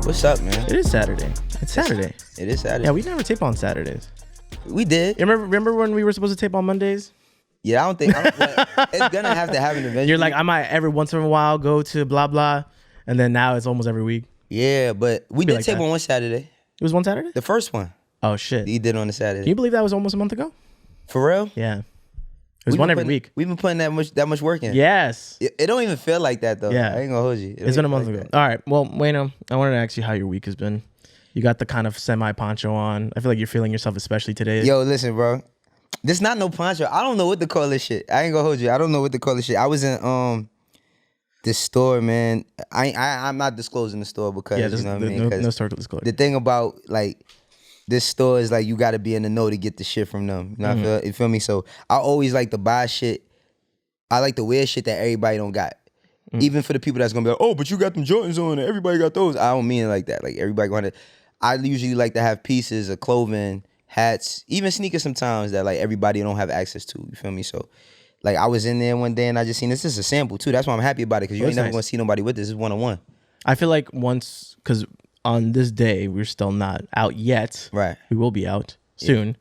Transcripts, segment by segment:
What's up, man? It is Saturday. It's Saturday. It is Saturday. Yeah, we never tape on Saturdays. We did. You remember when we were supposed to tape on Mondays? Yeah, I don't think it's gonna have to happen eventually. You're like, I might every once in a while go to blah blah, and then now it's almost every week. Yeah, but we did like tape that. on one Saturday. It was one Saturday? The first one. Oh shit. You did on the Saturday. Can you believe that was almost a month ago? For real? Yeah. It was one every week. We've been putting that much work in. Yes. It don't even feel like that though. Yeah. I ain't gonna hold you. It's been a month ago. All right. Well, Wayno, I wanted to ask you how your week has been. You got the kind of semi poncho on. I feel like you're feeling yourself, especially today. Yo, listen, bro. This not no poncho. I don't know what to call this shit. I ain't gonna hold you. I don't know what to call this shit. I was in this store, man. I'm not disclosing the store because you know what I mean. No store to disclose. The thing about like this store is like you got to be in the know to get the shit from them. You know, you feel me? So I always like to buy shit. I like to wear shit that everybody don't got. Even for the people that's gonna be like, oh, but you got them Jordans on and everybody got those. I don't mean it like that. Like everybody gonna. I usually like to have pieces of clothing, hats, even sneakers sometimes that like everybody don't have access to. You feel me? So like I was in there one day and I just seen this is a sample too. That's why I'm happy about it because you ain't never gonna see nobody with this. It's one-on-one. I feel like once, because on this day we're still not out yet. Right. We will be out soon.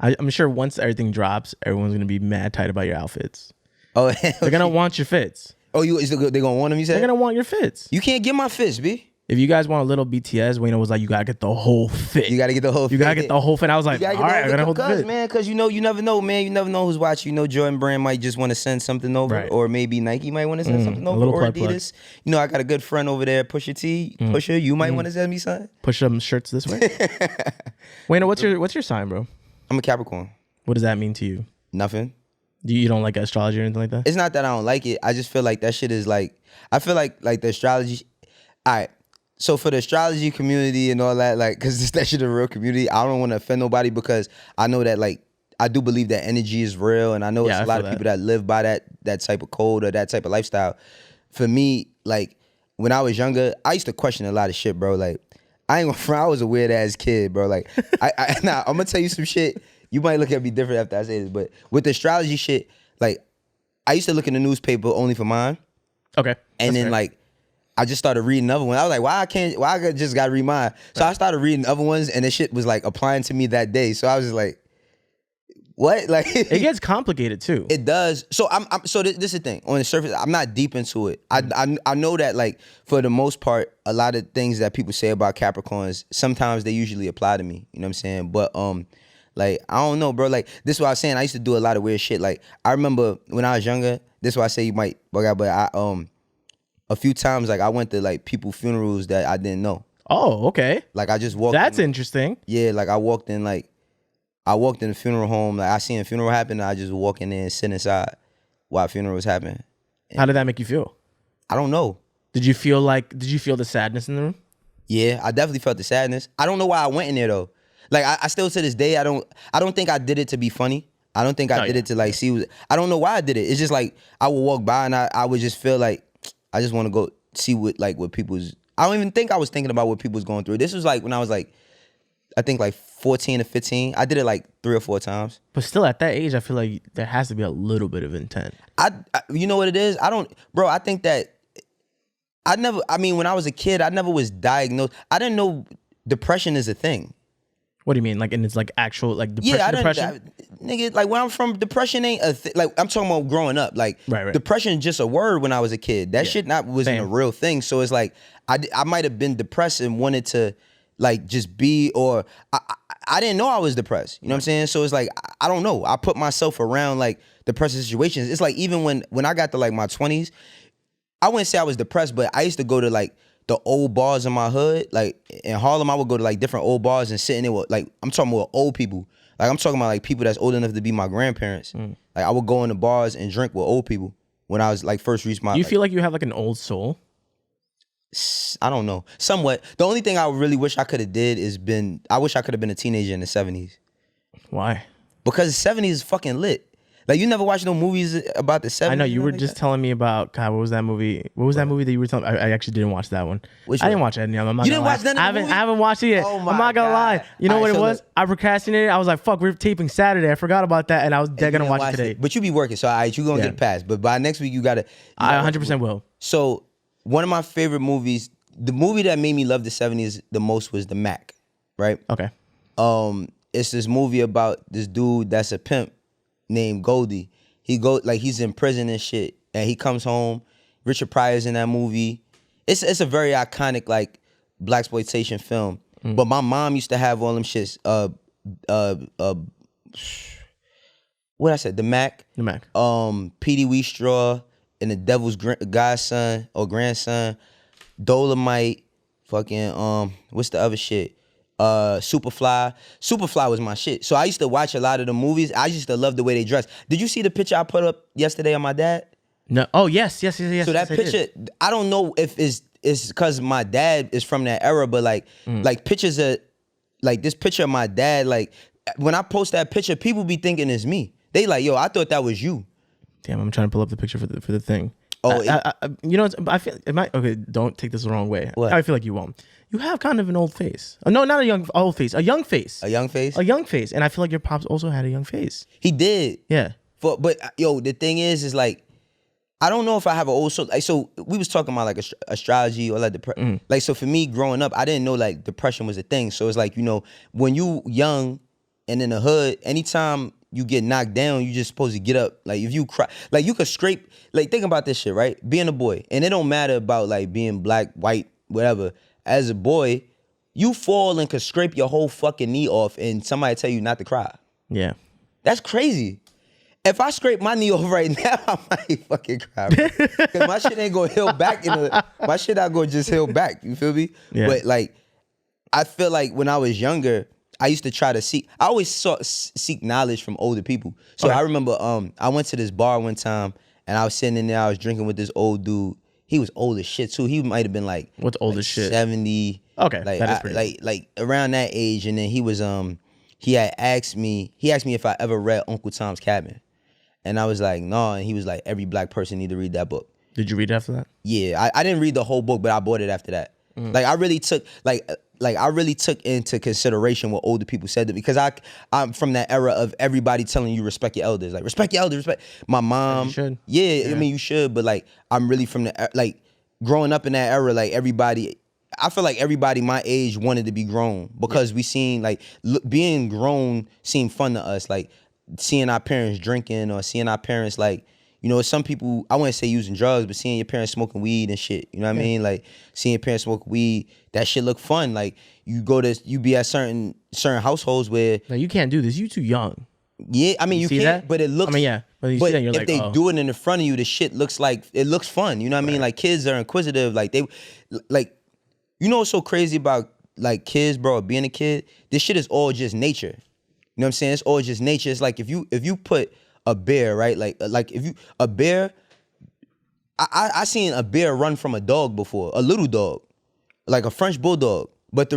I'm sure once everything drops, everyone's gonna be mad tight about your outfits. Oh, they're gonna want your fits. Oh, they gonna want them? You said they're gonna want your fits. You can't get my fits, B. If you guys want a little BTS, Wayno was like, you gotta get the whole fit. You gotta get the whole fit. You gotta get the whole fit. I was like, all right, I gotta hold the fit. Man, because you never know, man. You never know who's watching. You know, Jordan Brand might just want to send something over, right. Or maybe Nike might want to send something over, or Adidas. Plug. You know, I got a good friend over there, Pusha T. Pusha, you might want to send me something. Push some shirts this way. Wayno, what's your sign, bro? I'm a Capricorn. What does that mean to you? Nothing. You don't like astrology or anything like that? It's not that I don't like it. I just feel like that shit is like, I feel like the astrology. All right. So for the astrology community and all that, like, because that shit is a real community, I don't want to offend nobody because I know that, like, I do believe that energy is real. And I know it's a lot of people that live by that type of code or that type of lifestyle. For me, like, when I was younger, I used to question a lot of shit, bro. Like, I ain't gonna front, I was a weird ass kid, bro. Like, I'm gonna tell you some shit. You might look at me different after I say this, but with the astrology shit, like, I used to look in the newspaper only for mine. Okay. And then, like, I just started reading other ones. I was like, why I just gotta read mine? So I started reading other ones, and the shit was, like, applying to me that day. So I was just like, what? Like, it gets complicated, too. It does. So this is the thing. On the surface, I'm not deep into it. I know that, like, for the most part, a lot of things that people say about Capricorns, sometimes they usually apply to me. You know what I'm saying? But, like, I don't know, bro. Like, this is what I was saying. I used to do a lot of weird shit. Like, I remember when I was younger, this is why I say you might bug out, but a few times, like, I went to, like, people's funerals that I didn't know. Oh, okay. Like, I just walked That's interesting. Yeah, like, I walked in the funeral home. Like, I seen a funeral happen, and I just walk in there and sit inside while funerals happen. And how did that make you feel? I don't know. Did you feel the sadness in the room? Yeah, I definitely felt the sadness. I don't know why I went in there, though. Like, I still to this day, I don't think I did it to be funny. I don't think I did it to, like, see. I don't know why I did it. It's just like I would walk by and I would just feel like I just want to go see what people's. I don't even think I was thinking about what people was going through. This was like when I was like, I think like 14 or 15. I did it like 3 or 4 times. But still, at that age, I feel like there has to be a little bit of intent. You know what it is? I think that when I was a kid, I never was diagnosed. I didn't know depression is a thing. What do you mean? Like, and it's like actual, like, depression? Nigga, like, where I'm from, depression ain't a thing. Like, I'm talking about growing up. Like, right. Depression is just a word when I was a kid. That shit wasn't a real thing. So it's like, I might have been depressed and wanted to, like, just be, or I didn't know I was depressed. You know what I'm saying? So it's like, I don't know. I put myself around, like, depressive situations. It's like, even when I got to, like, my 20s, I wouldn't say I was depressed, but I used to go to, like, the old bars in my hood. Like, in Harlem, I would go to, like, different old bars and sit in there with, like, I'm talking about old people. Like, I'm talking about, like, people that's old enough to be my grandparents. Like, I would go in the bars and drink with old people when I was, like, first reached my... Do you feel like you have, like, an old soul? I don't know. Somewhat. The only thing I really wish I could have did is I wish I could have been a teenager in the 70s. Why? Because the 70s is fucking lit. Like you never watched no movies about the 70s? I know you were like just that? telling me about God. What was that movie? What was that movie that you were telling? I actually didn't watch that one. Which I didn't one? watch any of them. I'm not You gonna didn't lie. watch none of the movie? I haven't watched it yet. Oh I'm my not gonna lie. God. You know All what right, it so was? look. I procrastinated. I was like, fuck, we're taping Saturday. I forgot about that, and I was dead You gonna didn't watch it today. But you be working, so all right, you gonna get a pass. But by next week, you gotta. I 100% will. So one of my favorite movies, the movie that made me love the 70s the most was The Mac, right? Okay. It's this movie about this dude that's a pimp named Goldie. He's in prison and shit, and he comes home. Richard Pryor's in that movie. It's a very iconic like blaxploitation film. But my mom used to have all them shits. What I said, The Mac. The Mac. P.D. Wheatstraw and the Devil's Godson or grandson. Dolomite. Fucking what's the other shit? Superfly. Superfly was my shit. So I used to watch a lot of the movies. I used to love the way they dress. Did you see the picture I put up yesterday on my dad? No. Oh yes. So So that yes, I did. picture, I don't know if it's because my dad is from that era, but like pictures of like this picture of my dad, like when I post that picture, people be thinking it's me. They like, yo, I thought that was you. Damn, I'm trying to pull up the picture for the thing. Oh, you know, I feel it might. Okay, don't take this the wrong way. What? I feel like you won't. You have kind of an old face. No, not a young old face. A young face. A young face? A young face. And I feel like your pops also had a young face. He did. Yeah. But yo, the thing is like, I don't know if I have an old soul. Like, so we was talking about like astrology or like like, so for me growing up, I didn't know like depression was a thing. So it's like, you know, when you young and in the hood, anytime you get knocked down, you just supposed to get up. Like if you cry, like you could scrape, like think about this shit, right? Being a boy, and it don't matter about like being black, white, whatever. As a boy, you fall and could scrape your whole fucking knee off and somebody tell you not to cry. Yeah. That's crazy. If I scrape my knee off right now, I might fucking cry, bro. Cause my shit ain't gonna heal back. My shit not gonna just heal back. You feel me? Yeah. But like, I feel like when I was younger, I used to try to seek. I always seek knowledge from older people. So I remember, I went to this bar one time and I was sitting in there. I was drinking with this old dude. He was old as shit too. He might have been like What's old as shit? 70. Okay, like that is pretty like around that age. And then he was he had asked me. He asked me if I ever read Uncle Tom's Cabin, and I was like, no. And he was like, every black person need to read that book. Did you read it after that? Yeah, I didn't read the whole book, but I bought it after that. Like I really took I really took into consideration what older people said to me, because I'm from that era of everybody telling you respect your elders, like respect your elders, respect my mom. You should. Yeah, I mean you should, but like I'm really from the like growing up in that era, like everybody. I feel like everybody my age wanted to be grown because we seen like being grown seemed fun to us, like seeing our parents drinking or seeing our parents like. You know, some people, I wouldn't say using drugs, but seeing your parents smoking weed and shit, you know what I mean? Like, seeing your parents smoke weed, that shit look fun. Like, you be at certain households where... No, you can't do this. You too young. Yeah, I mean, you see can't, that? but it looks... I mean, yeah. But you see that, you're if like, they oh. do it in the front of you, the shit looks like... It looks fun, you know what I mean? Like, kids are inquisitive. Like, they... Like, you know what's so crazy about, like, kids, bro, being a kid? This shit is all just nature. You know what I'm saying? It's all just nature. It's like, if you put a bear, right? Like if you... A bear... I seen a bear run from a dog before, a little dog, like a French bulldog. But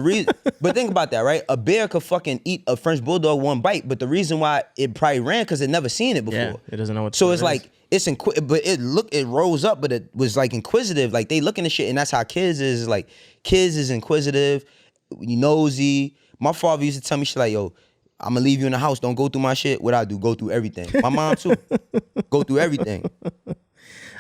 but think about that, right? A bear could fucking eat a French bulldog one bite, but the reason why it probably ran because it never seen it before. Yeah, it doesn't know what. So it's like but it rose up, but it was like inquisitive. Like they looking at shit, and that's how kids is. Like kids is inquisitive, nosy. My father used to tell me shit like, "Yo, I'm gonna leave you in the house. Don't go through my shit. What I do? Go through everything." My mom too. Go through everything.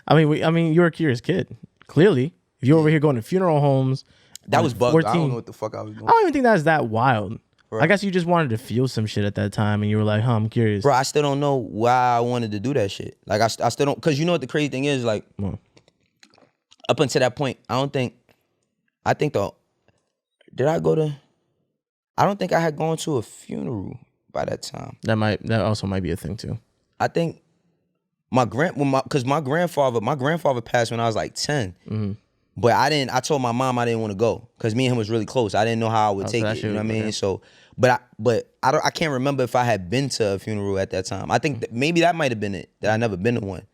I mean, you're a curious kid. Clearly, if you're over here going to funeral homes, that was bugged. 14, I don't know what the fuck I was doing. I don't even think that's that wild. Right. I guess you just wanted to feel some shit at that time, and you were like, "Huh, I'm curious." Bro, I still don't know why I wanted to do that shit. Like I still don't, cause you know what the crazy thing is, like up until that point, I don't think I don't think I had gone to a funeral by that time. That also might be a thing too. I think my grandfather passed when I was like 10. Mm-hmm. But I told my mom I didn't want to go because me and him was really close. I didn't know how I would take it. You know what I mean? So, but I can't remember if I had been to a funeral at that time. I think maybe that might have been it, that I never been to one.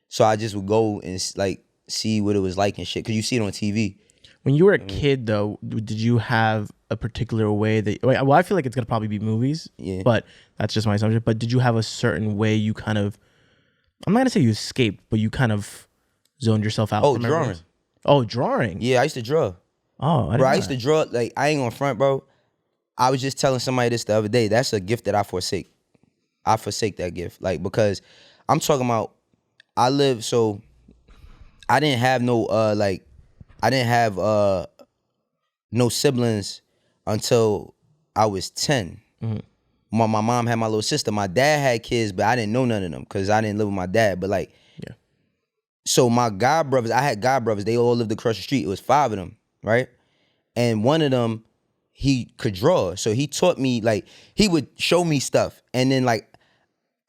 So I just would go and like see what it was like and shit, because you see it on TV. When you were a kid, though, did you have a particular way that... Well, I feel like it's going to probably be movies, but that's just my assumption. But did you have a certain way you kind of I'm not gonna say you escaped, but you kind of zoned yourself out. Oh, from drawing. everyone else. Oh, drawing. Yeah, I used to draw. Oh, I Bro, didn't I know used to that. draw, like, I ain't gonna front, bro. I was just telling somebody this the other day. That's a gift that I forsake. I forsake that gift. Like, because I'm talking about, so I didn't have no, I didn't have no siblings until I was 10. My mom had my little sister. My dad had kids, but I didn't know none of them because I didn't live with my dad. But like, Yeah. so my god brothers, I had god brothers. They all lived across the street. It was 5 of them, right? And one of them, he could draw. So he taught me, like, he would show me stuff. And then like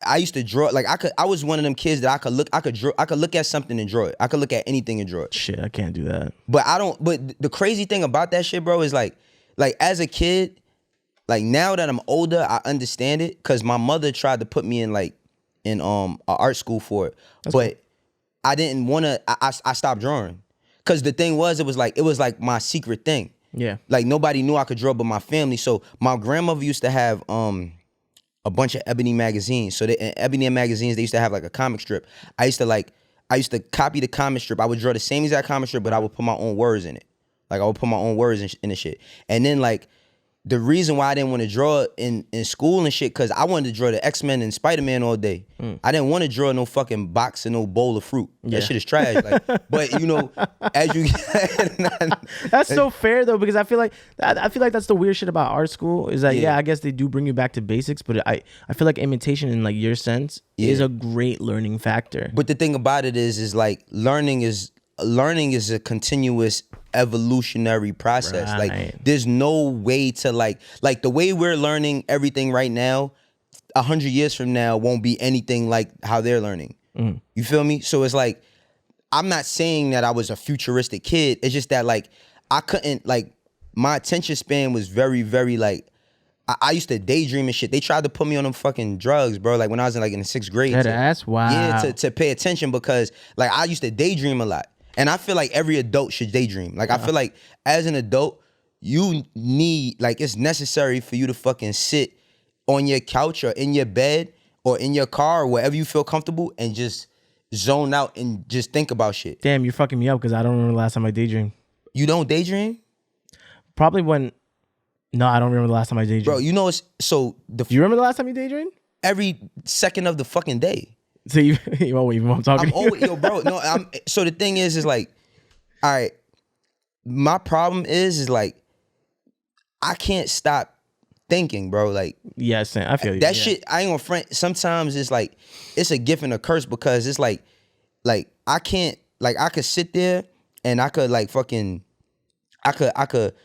I used to draw, like I was one of them kids that I could look at something and draw it. I could look at anything and draw it. Shit, I can't do that. But the crazy thing about that shit, bro, is like as a kid, like now that I'm older, I understand it. Cause my mother tried to put me in a art school for it. But I didn't wanna, I stopped drawing. Cause the thing was, it was like my secret thing. Yeah. Like nobody knew I could draw but my family. So my grandmother used to have a bunch of ebony magazines. So in ebony magazines, they used to have like a comic strip. I used to copy the comic strip. I would draw the same exact comic strip, but I would put my own words in it. Like I would put my own words in the shit. And then like the reason why I didn't want to draw in school and shit, cause I wanted to draw the X-Men and Spider-Man all day. I didn't want to draw no fucking box and no bowl of fruit. Yeah. That shit is trash. Like, but you know, as you That's so fair though, because I feel like that's the weird shit about art school is that Yeah. I guess they do bring you back to basics, but I feel like imitation in like your sense is a great learning factor. But the thing about it is like learning is a continuous evolutionary process. Right. Like there's no way to like the way we're learning everything right now, 100 years from now won't be anything like how they're learning. You feel me? So it's like, I'm not saying that I was a futuristic kid. It's just that like I couldn't, like my attention span was very, very like, I used to daydream and shit. They tried to put me on them fucking drugs, bro. Like when I was in the 6th grade. That's wow. Yeah, to pay attention because like I used to daydream a lot. And I feel like every adult should daydream. Like I feel like as an adult, you need, like it's necessary for you to fucking sit on your couch or in your bed or in your car or wherever you feel comfortable and just zone out and just think about shit. Damn, you're fucking me up because I don't remember the last time I daydreamed. You don't daydream? Probably when. No, I don't remember the last time I daydreamed. Bro, you know it's so You remember the last time you daydreamed? every second of the fucking day. So you won't even I'm talking. I'm always, yo, bro. No, so the thing is like, all right, my problem is like, I can't stop thinking, bro. Like, Yes, I feel you. that shit, I ain't gonna front. Sometimes it's like, it's a gift and a curse because it's like I can't, like I could sit there and I could like fucking, I'll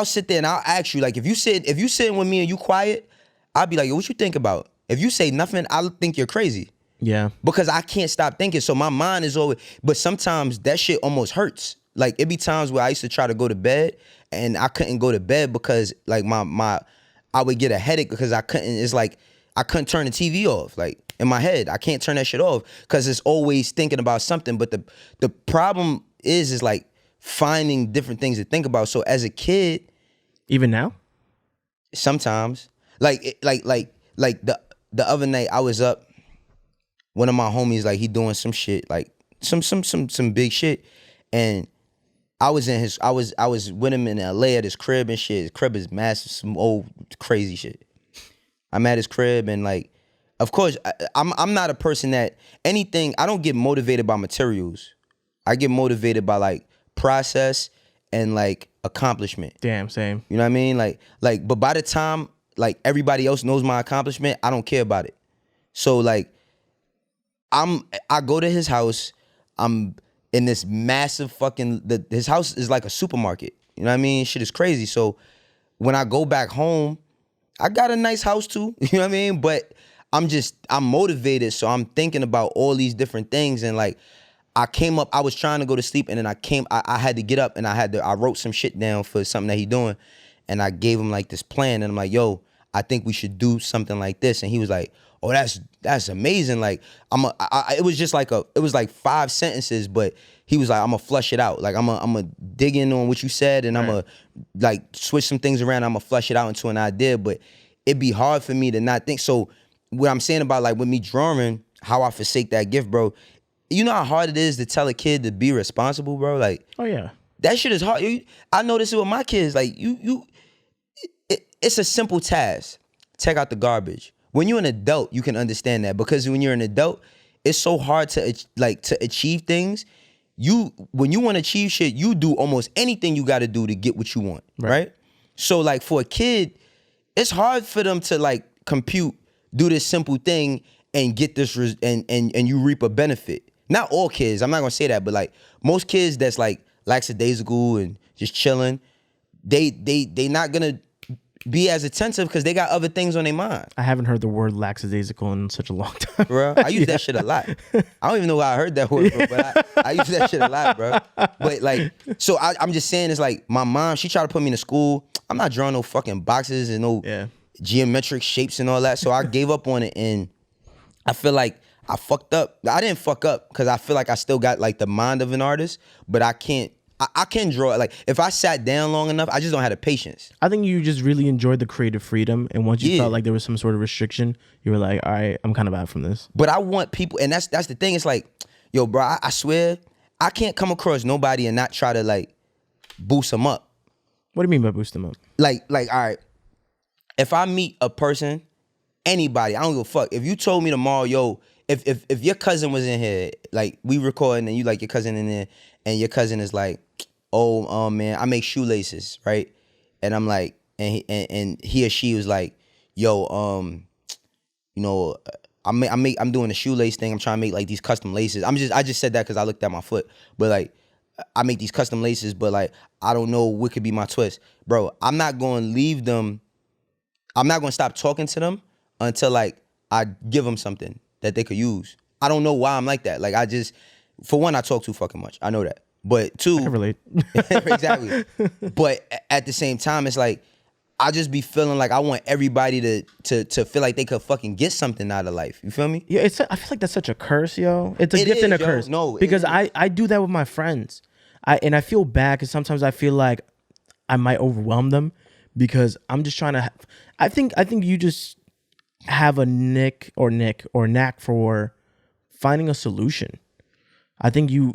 sit there and I'll ask you, like, if you sitting with me and you quiet, I'll be like, yo, what you think about? If you say nothing, I'll think you're crazy. Yeah. Because I can't stop thinking. So my mind is always, but sometimes that shit almost hurts. Like it be times where I used to try to go to bed and I couldn't go to bed because like I would get a headache because it's like I couldn't turn the TV off. Like in my head, I can't turn that shit off because it's always thinking about something. But the problem is like finding different things to think about. So as a kid, Even now? sometimes like the other night I was up, one of my homies, like he doing some shit, like some big shit, and I was with him in LA at his crib and shit. His crib is massive, some old crazy shit. I'm at his crib and like, of course, I'm not a person that anything. I don't get motivated by materials. I get motivated by like process and like accomplishment. Damn, same. You know what I mean? Like, but by the time like everybody else knows my accomplishment, I don't care about it. So like, I go to his house. I'm in this massive fucking, his house is like a supermarket. You know what I mean? Shit is crazy. So when I go back home, I got a nice house too. You know what I mean? But I'm motivated. So I'm thinking about all these different things. And like, I was trying to go to sleep and then I had to get up and I wrote some shit down for something that he doing. And I gave him like this plan and I'm like, yo, I think we should do something like this. And he was like, oh, that's amazing. Like it was like 5 sentences, but he was like, I'm gonna flush it out. Like I'm gonna dig in on what you said and I'm gonna like switch some things around. I'm gonna flush it out into an idea, but it'd be hard for me to not think. So what I'm saying about like with me drawing, how I forsake that gift, bro. You know how hard it is to tell a kid to be responsible, bro? Like, Oh yeah. that shit is hard. I notice it with my kids. Like, it's a simple task. Take out the garbage. When you're an adult, you can understand that, because when you're an adult, it's so hard to achieve things. When you want to achieve shit, you do almost anything you got to do to get what you want, right? So like for a kid, it's hard for them to like compute, do this simple thing and get this and you reap a benefit. Not all kids, I'm not gonna say that, but like most kids that's like lackadaisical and just chilling, they not gonna be as attentive because they got other things on their mind. I haven't heard the word lackadaisical in such a long time. Bro, I use that shit a lot. I don't even know why I heard that word, bro, but I use that shit a lot, bro. But like, so I'm just saying, it's like my mom, she tried to put me in school. I'm not drawing no fucking boxes and no geometric shapes and all that. So I gave up on it, and I feel like I fucked up. I didn't fuck up because I feel like I still got like the mind of an artist, but I can draw. Like if I sat down long enough, I just don't have the patience. I think you just really enjoyed the creative freedom, and once you felt like there was some sort of restriction, you were like, all right, I'm kind of out from this. But I want people, and that's the thing. It's like, yo, bro, I swear, I can't come across nobody and not try to like boost them up. What do you mean by boost them up? Like, all right, if I meet a person, anybody, I don't give a fuck. If you told me tomorrow, yo, if your cousin was in here, like we recording and you like your cousin in there, and your cousin is like, oh, man, I make shoelaces, right? And I'm like, and he or she was like, yo, you know, I'm doing a shoelace thing. I'm trying to make like these custom laces. I just said that because I looked at my foot, but like, I make these custom laces, but like, I don't know what could be my twist, bro. I'm not going to leave them. I'm not going to stop talking to them until like I give them something that they could use. I don't know why I'm like that. Like for one, I talk too fucking much. I know that. But two, I can relate. Exactly. But at the same time, it's like I just be feeling like I want everybody to feel like they could fucking get something out of life. You feel me? Yeah, I feel like that's such a curse, yo. It's a gift and a curse. No, because I do that with my friends. I feel bad because sometimes I feel like I might overwhelm them because I'm just trying to. I think you just have a knack for finding a solution. I think you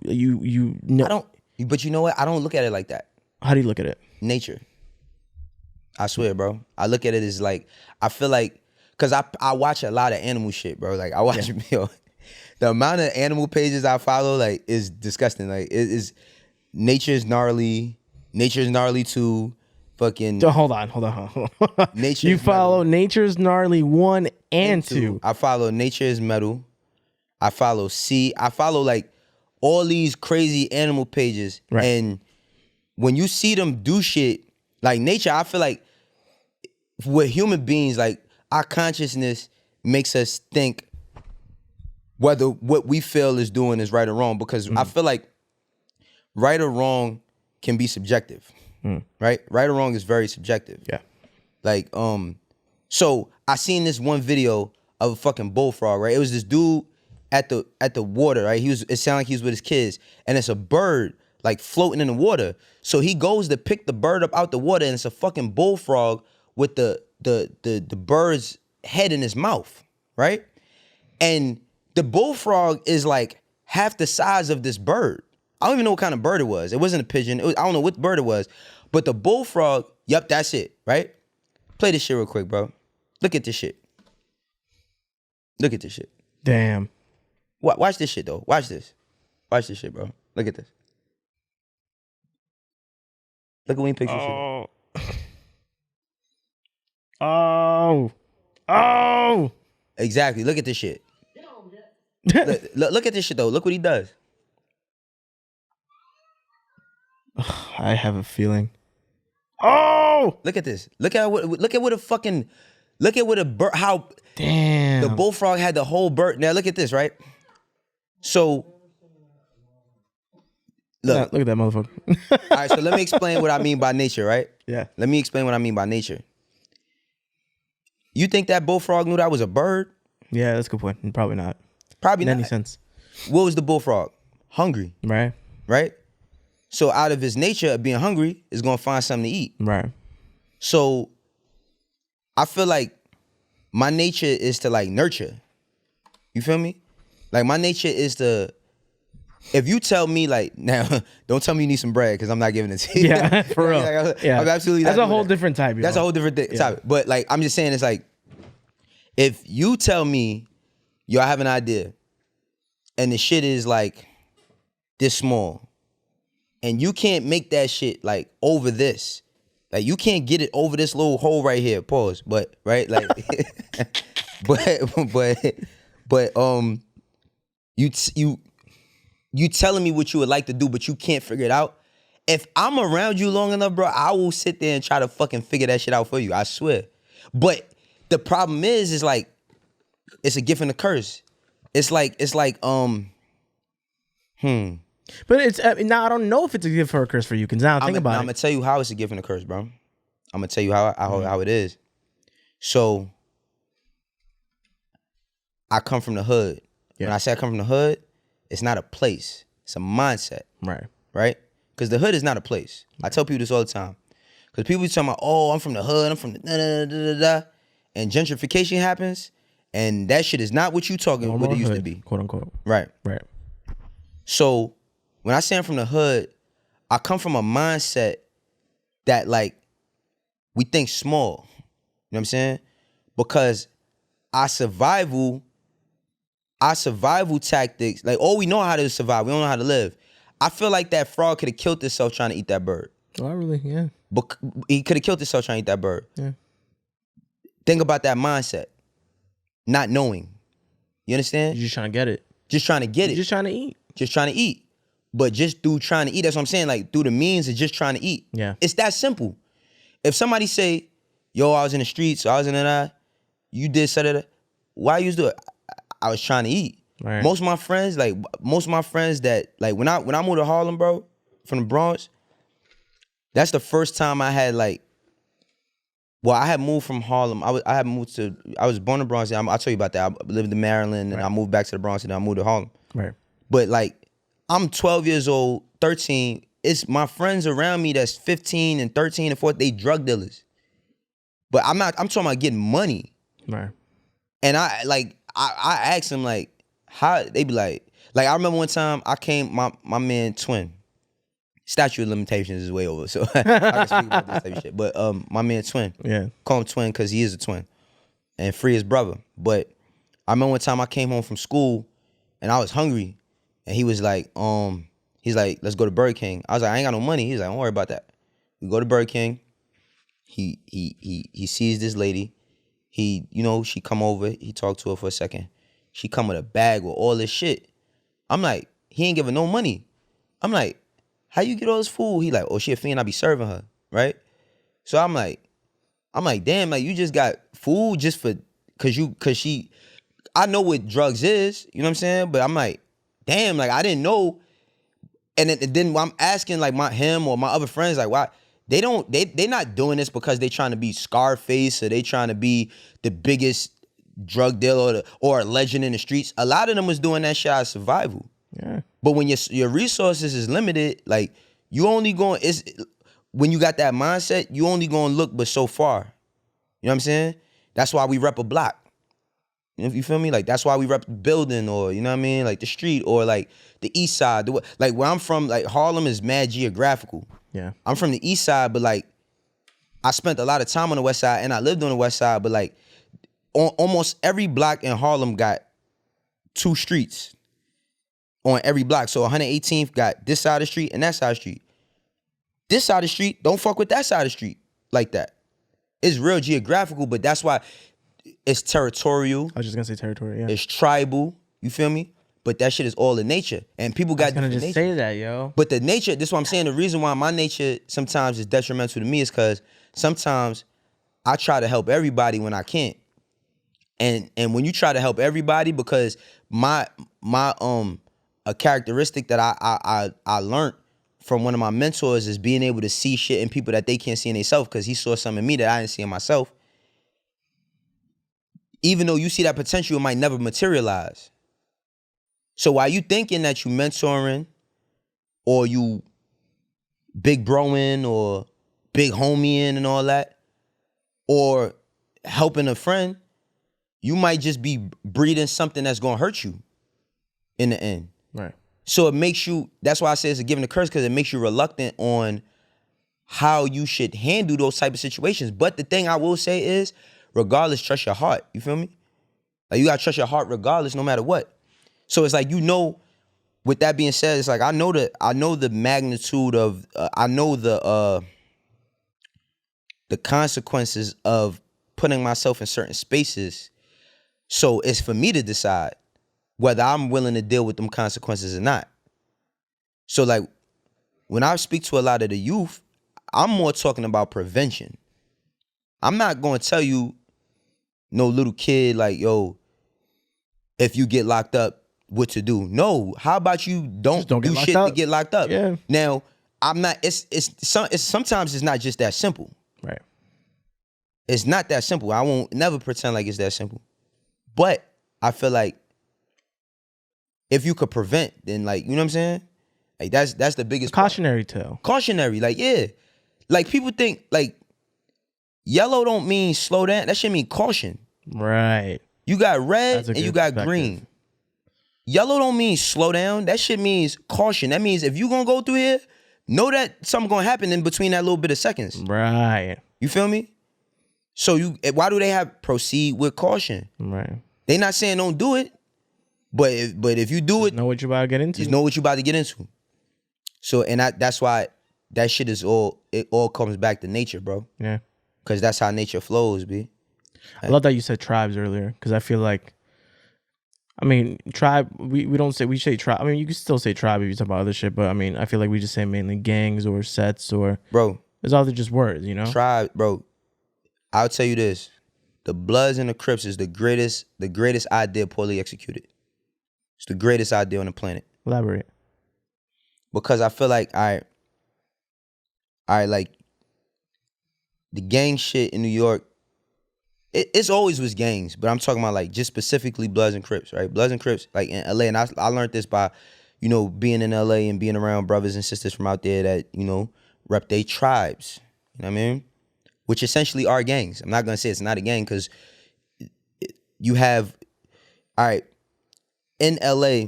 know. I don't. But you know what? I don't look at it like that. How do you look at it? Nature. I swear, bro. I look at it as like, I feel like, cause I watch a lot of animal shit, bro. Like I watch, yo, the amount of animal pages I follow, like, is disgusting. Like it is, nature's gnarly too. Fucking. Hold on. You follow Nature's Gnarly 1 and 2. I follow Nature is Metal. I follow I follow like all these crazy animal pages. Right. And when you see them do shit, like Nature, I feel like with human beings, like our consciousness makes us think whether what we feel is doing is right or wrong. Because I feel like right or wrong can be subjective. Right? Right or wrong is very subjective. Yeah. Like, so I seen this one video of a fucking bullfrog, right? It was this dude at the water, right? It sounded like he was with his kids, and it's a bird like floating in the water. So he goes to pick the bird up out the water, and it's a fucking bullfrog with the bird's head in his mouth, right? And the bullfrog is like half the size of this bird. I don't even know what kind of bird it was. It wasn't a pigeon. I don't know what bird it was. But the bullfrog, yep, that's it, right? Play this shit real quick, bro. Look at this shit. Look at this shit. Damn. Watch this shit, though. Watch this. Watch this shit, bro. Look at this. Look at when he picks this shit. Oh. Exactly. Look at this shit. Look at this shit, though. Look what he does. I have a feeling. Oh! Look at this. Look at what a bird, how damn the bullfrog had the whole bird. Now look at this, right? So look at that motherfucker. All right, so let me explain what I mean by nature, right? Yeah. Let me explain what I mean by nature. You think that bullfrog knew that was a bird? Yeah, that's a good point. Probably not. Probably not. In any sense. What was the bullfrog? Hungry. Right. Right? So out of his nature of being hungry, is gonna find something to eat. Right. So I feel like my nature is to like nurture. You feel me? Like my nature is to. If you tell me like now, don't tell me you need some bread because I'm not giving it to you. Yeah, for real. I'm absolutely. That's not a doing whole that. different type. That's a whole different type. But like I'm just saying, it's like if you tell me, yo, I have an idea, and the shit is like this small, and you can't make that shit like over this. Like you can't get it over this little hole right here. Pause. But right, like, but you telling me what you would like to do, but you can't figure it out. If I'm around you long enough, bro, I will sit there and try to fucking figure that shit out for you. I swear. But the problem is like, it's a gift and a curse. It's like. But it's now I don't know if it's a gift or a curse for you. Because now think about it. I'm gonna tell you how it's a gift and a curse, bro. I'm gonna tell you how it is. So I come from the hood. Yeah. When I say I come from the hood, it's not a place. It's a mindset. Right. Because the hood is not a place. I tell people this all the time. Because people be talking about, oh, I'm from the hood, I'm from the da-da-da-da-da. And gentrification happens, and that shit is not what you talking what it used to be. Quote unquote. Right. Right. So when I say I'm from the hood, I come from a mindset that like we think small. You know what I'm saying? Because our survival tactics, like all we know how to survive, we don't know how to live. I feel like that frog could have killed itself trying to eat that bird. Oh, really? Yeah. But he could have killed himself trying to eat that bird. Yeah. Think about that mindset. Not knowing. You understand? You're just trying to get it. Just trying to get it. Just trying to eat. Just trying to eat. But just through trying to eat, that's what I'm saying. Like through the means of just trying to eat. Yeah. It's that simple. If somebody say, yo, I was in the streets, I was in that, you did that, why you do it? I was trying to eat. Right. Most of my friends that like when I moved to Harlem, bro, from the Bronx, that's the first time I had like, well, I had moved from Harlem. I was born in the Bronx. I'll tell you about that. I lived in Maryland and I moved back to the Bronx and then I moved to Harlem. Right. But like, I'm 12 years old, 13. It's my friends around me that's 15 and 13 and 14. They drug dealers. But I'm talking about getting money. Right. And I asked them like, how they be like I remember one time I came, my man Twin, statute of limitations is way over, so I can speak about this type of shit. But my man Twin, call him Twin because he is a twin, and free his brother. But I remember one time I came home from school and I was hungry, and he was like, he's like, let's go to Burger King. I was like, I ain't got no money. He's like, don't worry about that. We go to Burger King. He sees this lady. He, she come over. He talked to her for a second. She come with a bag with all this shit. I'm like, he ain't giving no money. I'm like, how you get all this food? He like, oh, she a fiend, I be serving her, right? So I'm like, damn, like you just got food just for, cause she, I know what drugs is, you know what I'm saying? But I'm like, damn, like I didn't know. And then I'm asking like him or my other friends, like why? They not doing this because they trying to be Scarface or they trying to be the biggest drug dealer or a legend in the streets. A lot of them was doing that shit out of survival. Yeah. But when your resources is limited, like you only going, when you got that mindset, you only going to look but so far. You know what I'm saying? That's why we rep a block. You feel me? Like that's why we rep the building or, you know what I mean? Like the street or like the east side. Like where I'm from, like Harlem is mad geographical. Yeah. I'm from the east side, but like I spent a lot of time on the west side and I lived on the west side, but like almost every block in Harlem got 2 streets on every block. So 118th got this side of the street and that side of the street. This side of the street, don't fuck with that side of the street like that. It's real geographical, but that's why it's territorial. I was just gonna say territory, yeah. It's tribal, you feel me? But that shit is all in nature. And people got different nature. I was gonna just say that, yo. But the nature, this is what I'm saying, the reason why my nature sometimes is detrimental to me is because sometimes I try to help everybody when I can't. And when you try to help everybody, because my a characteristic that I learned from one of my mentors is being able to see shit in people that they can't see in themselves, because he saw something in me that I didn't see in myself. Even though you see that potential, it might never materialize. So while you thinking that you mentoring or you big broing or big homieing and all that, or helping a friend, you might just be breeding something that's gonna hurt you. in the end. Right. So it makes you, that's why I say it's a given a curse, because it makes you reluctant on how you should handle those type of situations. But the thing I will say is, regardless, trust your heart. You feel me? Like, you gotta trust your heart regardless, no matter what. So it's like, with that being said, it's like, I know the magnitude of, I know the consequences of putting myself in certain spaces. So it's for me to decide whether I'm willing to deal with them consequences or not. So like, when I speak to a lot of the youth, I'm more talking about prevention. I'm not going to tell you, no little kid, like, yo, if you get locked up, what to do. No, how about you don't do shit to get locked up? Yeah. Now, I'm not, sometimes it's not just that simple. Right. It's not that simple. I won't never pretend like it's that simple. But I feel like if you could prevent, then, like, you know what I'm saying? Like, that's the biggest cautionary tale. Cautionary, like, yeah. Like, people think, like, yellow don't mean slow down. That shit mean caution. Right. You got red and you got green. Yellow don't mean slow down. That shit means caution. That means if you gonna go through here, know that something gonna happen in between that little bit of seconds. Right. You feel me? So why do they have proceed with caution? Right. They not saying don't do it, but if you do it, know what you about to get into. Just know what you about to get into. So, and that's why that shit is it all comes back to nature, bro. Yeah. Because that's how nature flows, B. I love that you said tribes earlier, because I feel like, I mean, tribe, we don't say, we say tribe. I mean, you can still say tribe if you talk about other shit, but I mean, I feel like we just say mainly gangs or sets or, bro, it's all just words, you know? Tribe, bro. I'll tell you this. The Bloods and the Crips is the greatest idea poorly executed. It's the greatest idea on the planet. Elaborate. Because I feel like, all right, like, the gang shit in New York, it's always was gangs, but I'm talking about, like, just specifically Bloods and Crips, right? Bloods and Crips, like, in LA, and I learned this by, being in LA and being around brothers and sisters from out there that, rep their tribes. You know what I mean? Which essentially are gangs. I'm not gonna say it's not a gang, because you have, all right, in LA,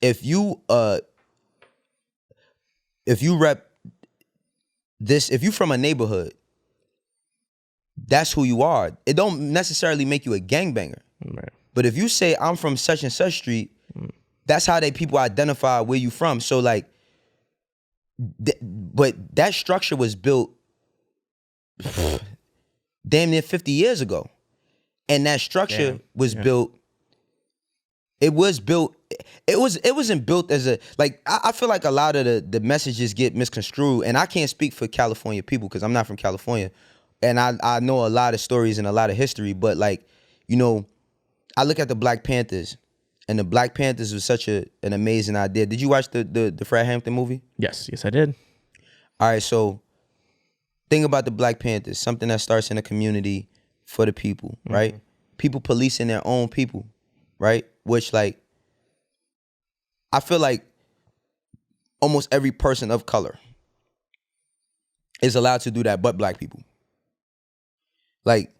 if you rep this, if you from a neighborhood, that's who you are. It don't necessarily make you a gangbanger. Right. But if you say I'm from such and such street, that's how people identify where you from. So like, but that structure was built damn near 50 years ago. And that structure was built, it wasn't built as a, like, I feel like a lot of the messages get misconstrued, and I can't speak for California people because I'm not from California. And I know a lot of stories and a lot of history, but like, I look at the Black Panthers, and the Black Panthers was such an amazing idea. Did you watch the Fred Hampton movie? Yes, I did. All right, so think about the Black Panthers, something that starts in a community for the people, right? People policing their own people, right? Which, like, I feel like almost every person of color is allowed to do that but Black people. Like,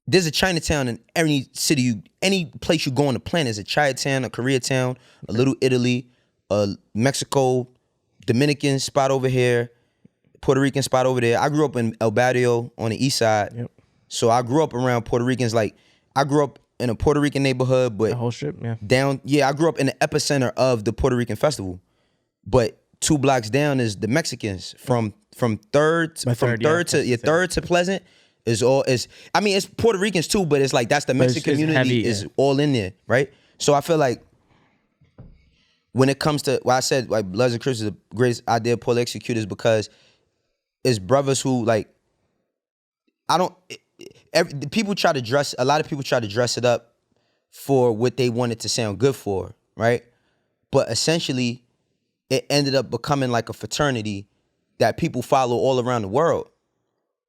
there's a Chinatown in any city, any place you go on the planet. There's a Chinatown, a Koreatown, a Little Italy, a Mexico, Dominican spot over here, Puerto Rican spot over there. I grew up in El Barrio on the east side. Yep. So I grew up around Puerto Ricans. Like, I grew up in a Puerto Rican neighborhood, but the whole strip, I grew up in the epicenter of the Puerto Rican festival. But 2 blocks down is the Mexicans from third to Pleasant. It's Puerto Ricans too, but it's like that's the Mexican community is all in there, right? So I feel like when it comes to why I said like Bloods and Crips is the greatest idea poorly executed is because it's brothers who like a lot of people try to dress it up for what they want it to sound good for, right? But essentially it ended up becoming like a fraternity that people follow all around the world.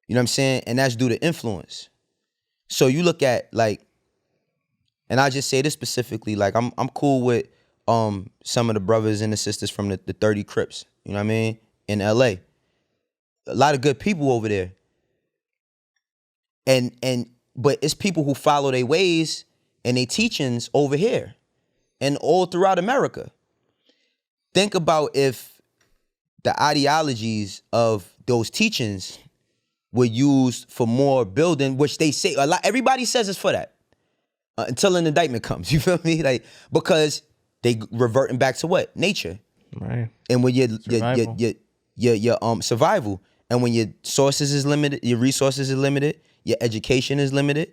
You know what I'm saying? And that's due to influence. So you look at like, and I just say this specifically, like I'm cool with some of the brothers and the sisters from the 30 Crips, you know what I mean? In LA. A lot of good people over there. But it's people who follow their ways and their teachings over here. and all throughout America. Think about if the ideologies of those teachings were used for more building, which they say a lot. Everybody says it's for that until an indictment comes. You feel me? Like, because they reverting back to what? Nature. Right. And when your Survival. survival, and when your sources is limited, your resources is limited, your education is limited,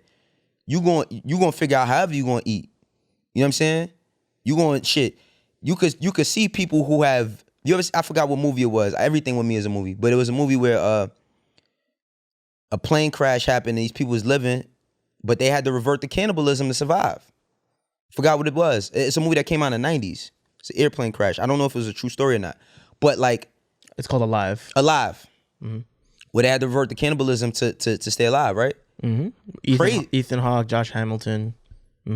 you going figure out however you gonna eat. You know what I'm saying? You going shit. You could see people who have, I forgot what movie it was. Everything with me is a movie, but it was a movie where a plane crash happened and these people was living, but they had to revert to cannibalism to survive. Forgot what it was. It's a movie that came out in the 90s. It's an airplane crash. I don't know if it was a true story or not, but like, It's called Alive. Where they had to revert to cannibalism to stay alive, right? Ethan Hawke, Josh Hamilton.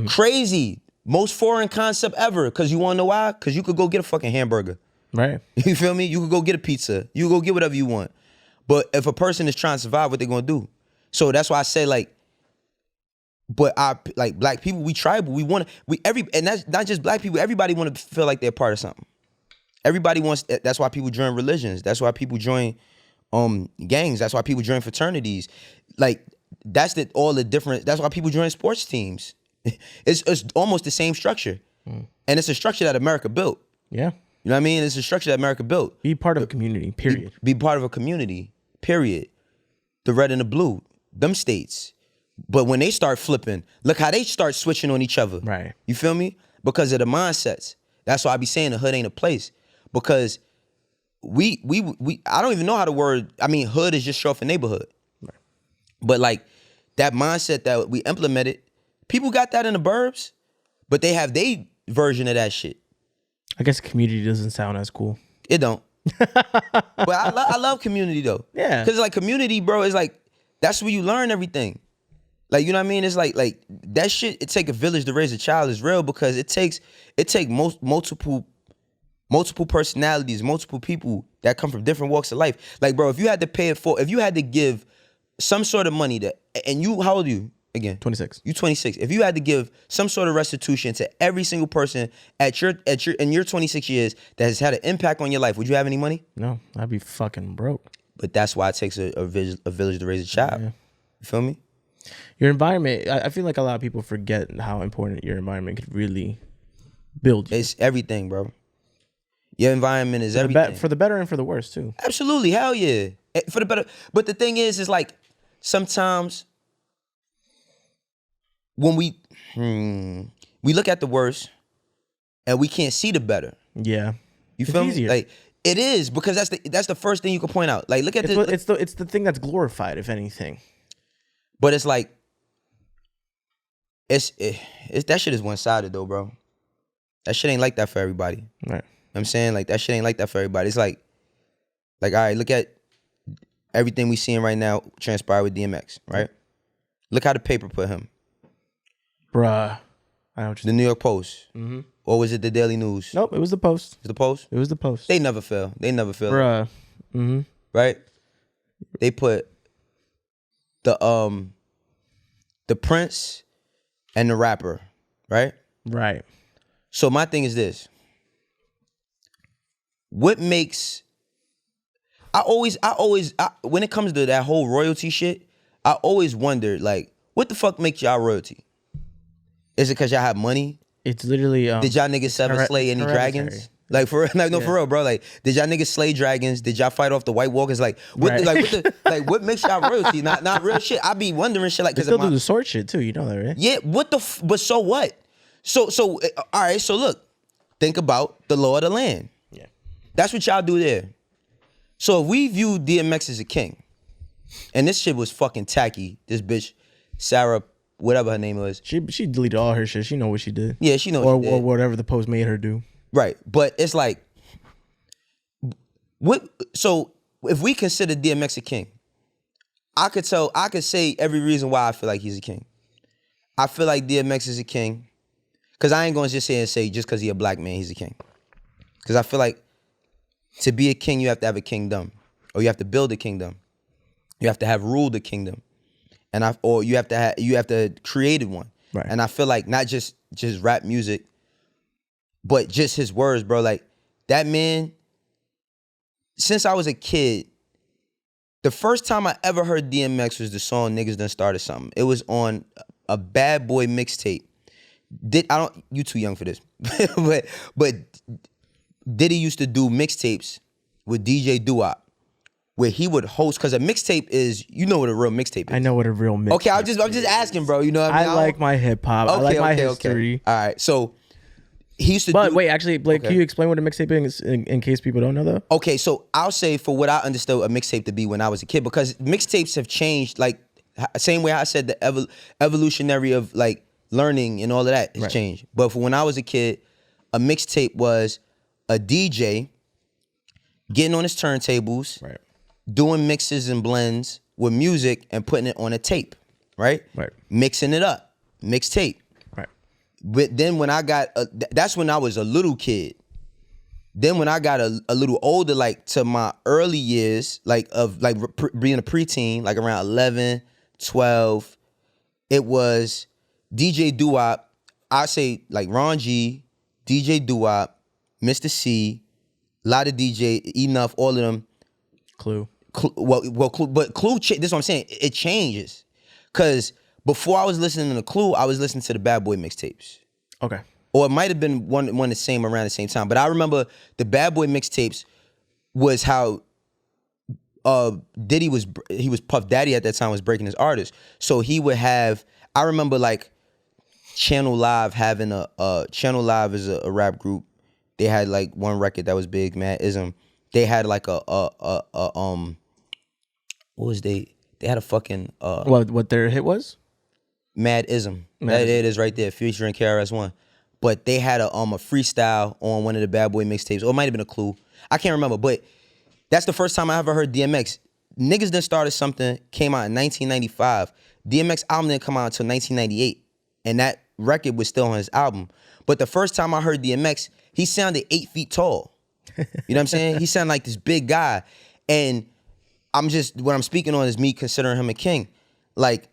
Crazy. Most foreign concept ever. Because you want to know why? Because you could go get a fucking hamburger. Right. You feel me? You could go get a pizza. You could go get whatever you want. But if a person is trying to survive, what they gonna do? So that's why I say like, but like black people, we tribal. And that's not just black people. Everybody want to feel like they're part of something. Everybody wants. That's why people join religions. That's why people join gangs. That's why people join fraternities. Like that's all the different. That's why people join sports teams. It's almost the same structure, and it's a structure that America built. Yeah. You know what I mean? It's a structure that America built. Be part of a community, period. Be part of a community, period. The red and the blue, them states. But when they start flipping, look how they start switching on each other. Right. You feel me? Because of the mindsets. That's why I be saying the hood ain't a place. Because we I don't even know how the word, I mean, hood is just short for neighborhood. Right. But like that mindset that we implemented, people got that in the burbs, but they have their version of that shit. I guess community doesn't sound as cool. It don't. But I love community though. Yeah. Because like community, bro, is like, that's where you learn everything. Like, you know what I mean? It's like that shit, it take a village to raise a child is real, because it takes multiple personalities, multiple people that come from different walks of life. Like, bro, if you had to give some sort of money and you, how old are you again? 26. You 26. If you had to give some sort of restitution to every single person in your 26 years that has had an impact on your life, would you have any money? No, I'd be fucking broke. But that's why it takes a village to raise a child. Yeah. You feel me? Your environment, I feel like a lot of people forget how important your environment could really build you. It's everything, bro. Your environment is everything. For the better and for the worse, too. Absolutely. Hell yeah. For the better. But the thing is like, sometimes when we look at the worst and we can't see the better. Yeah. You feel me? Easier. Like, it is, because that's the first thing you can point out. Like, look at it's the thing that's glorified, if anything. But it's like, it's that shit is one-sided though, bro. That shit ain't like that for everybody. Right. You know what I'm saying? Like, that shit ain't like that for everybody. It's like, all right, look at everything we seeing right now transpire with DMX, right? Look how the paper put him. Bruh. I know what The New York Post. Mm-hmm. Or was it the Daily News? Nope, it was the Post. It's the Post? It was the Post. They never fail. Bruh. Mm-hmm. Right? They put the Prince and the rapper, right? Right. So my thing is this. What makes I always when it comes to that whole royalty shit, I always wondered, like, what the fuck makes y'all royalty? Is it because y'all have money? It's literally Did y'all niggas ever slay any dragons? Like, for real, bro. Like, did y'all niggas slay dragons? Did y'all fight off the White Walkers? Like, what makes y'all royalty? Not real shit. I be wondering shit like, they still do the sword shit too. You know that, right? Yeah. But so what? So all right. So look, think about the law of the land. Yeah. That's what y'all do there. So if we view DMX as a king, and this shit was fucking tacky, this bitch Sarah, whatever her name was, she deleted all her shit. She know what she did. Yeah, she knows. Or whatever the Post made her do. Right, but it's like, what? So if we consider DMX a king, I could say every reason why I feel like he's a king. I feel like DMX is a king, because I ain't gonna just say just because he's a black man he's a king. Because I feel like to be a king you have to have a kingdom, or you have to build a kingdom, you have to have ruled a kingdom, or you have to created one. Right. And I feel like not just rap music, but just his words, bro. Like that man, since I was a kid, the first time I ever heard DMX was the song Niggas Done Started Something. It was on a Bad Boy mixtape. You too young for this. but Diddy used to do mixtapes with DJ Doo-Wop, where he would host, because a mixtape is, you know what a real mixtape is. I know what a real mixtape. Okay, I'm just asking, bro. You know what I mean? I like my hip hop. I like my history. Okay. All right, so he used to. But wait, actually, Blake, can you explain what a mixtape is in case people don't know though? Okay, so I'll say for what I understood a mixtape to be when I was a kid, because mixtapes have changed. Like same way I said the evolutionary of like learning and all of that has changed. But for when I was a kid, a mixtape was a DJ getting on his turntables, doing mixes and blends with music and putting it on a tape, right? Mixing it up, mixtape. But then when I got, that's when I was a little kid. Then when I got a little older, like to my early years, like of like being a preteen, like around 11, 12, it was DJ Doo-Wop. I say like Ron G, DJ Doo-Wop, Mr. C, a lot of DJ, Enough, all of them. Clue. But Clue, this is what I'm saying. It changes. Because before I was listening to Clue, I was listening to the Bad Boy mixtapes. Okay. Or it might have been one the same around the same time. But I remember the Bad Boy mixtapes was how Diddy was Puff Daddy at that time was breaking his artists. So he would have, I remember like Channel Live having Channel Live is a rap group. They had like one record that was big, Mad Ism. They had like what was they had a fucking what their hit was? Mad Ism. That it is right there, featuring KRS-One. But they had a freestyle on one of the Bad Boy mixtapes, or it might have been a Clue. I can't remember, but that's the first time I ever heard DMX. Niggas Done Started Something came out in 1995. DMX album didn't come out until 1998, and that record was still on his album. But the first time I heard DMX, he sounded 8 feet tall. You know what I'm saying? He sounded like this big guy. And what I'm speaking on is me considering him a king. Like,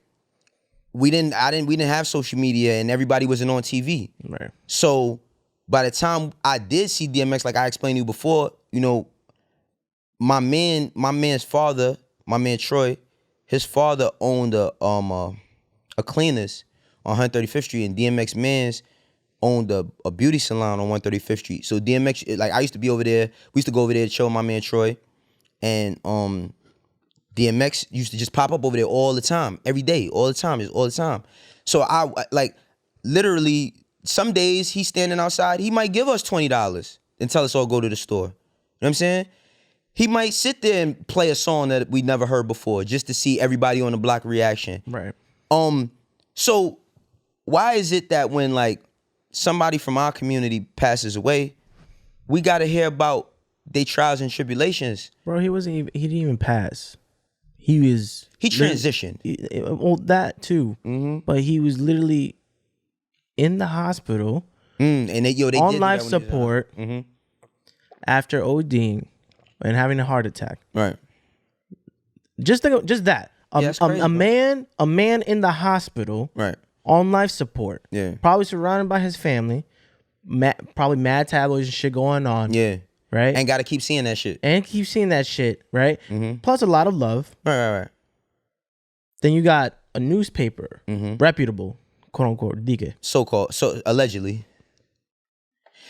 we didn't have social media and everybody wasn't on TV. Right. So by the time I did see DMX, like I explained to you before, you know, my man's father, my man Troy, his father owned a cleaners on 135th Street, and DMX man's owned a beauty salon on 135th Street. So DMX, like I used to be over there. We used to go over there to show my man Troy, and DMX used to just pop up over there all the time, every day, all the time. So I like literally some days he's standing outside, he might give us $20 and tell us all go to the store. You know what I'm saying? He might sit there and play a song that we never heard before just to see everybody on the block reaction. Right. So why is it that when like somebody from our community passes away, we gotta hear about their trials and tribulations? Bro, he didn't even pass. He transitioned. Well, that too. Mm-hmm. But he was literally in the hospital and they on life support after ODing and having a heart attack. Right. Just that. A man in the hospital. Right. On life support. Yeah. Probably surrounded by his family. Probably mad tabloids and shit going on. Yeah. Right? And gotta keep seeing that shit. Right? Mm-hmm. Plus a lot of love. Right. Then you got a newspaper, reputable, quote unquote, DK. So allegedly.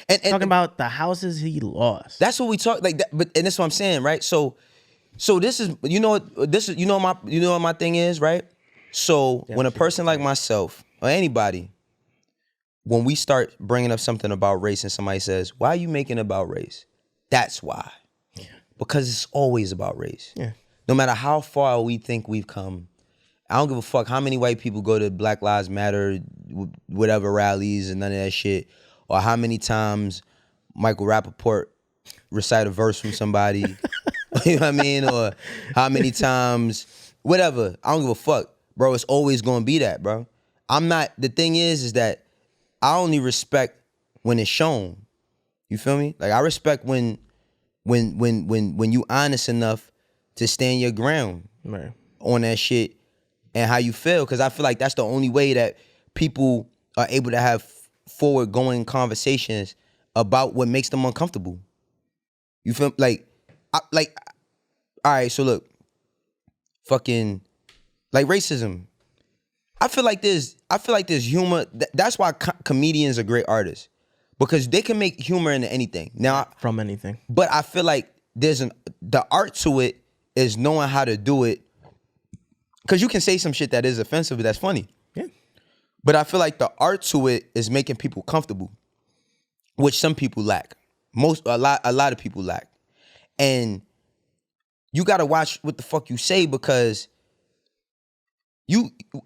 And talking about the houses he lost. That's what we talk like that, and that's what I'm saying, right? So this is what my thing is, right? So when a person like myself or anybody, when we start bringing up something about race and somebody says, "Why are you making it about race?" That's why. Yeah. Because it's always about race. Yeah. No matter how far we think we've come, I don't give a fuck how many white people go to Black Lives Matter, whatever rallies and none of that shit, or how many times Michael Rappaport recite a verse from somebody, you know what I mean? Or how many times, whatever. I don't give a fuck. Bro, it's always gonna be that, bro. The thing is that I only respect when it's shown. You feel me? Like I respect when you honest enough to stand your ground on that shit and how you feel. Cause I feel like that's the only way that people are able to have forward going conversations about what makes them uncomfortable. You feel like, all right, so look, fucking, like racism. I feel like there's humor. That's why comedians are great artists, because they can make humor into anything. Now, From anything. but I feel like the art to it is knowing how to do it. Because you can say some shit that is offensive, but that's funny. Yeah. But I feel like the art to it is making people comfortable, which some people lack. A lot of people lack. And you gotta watch what the fuck you say, because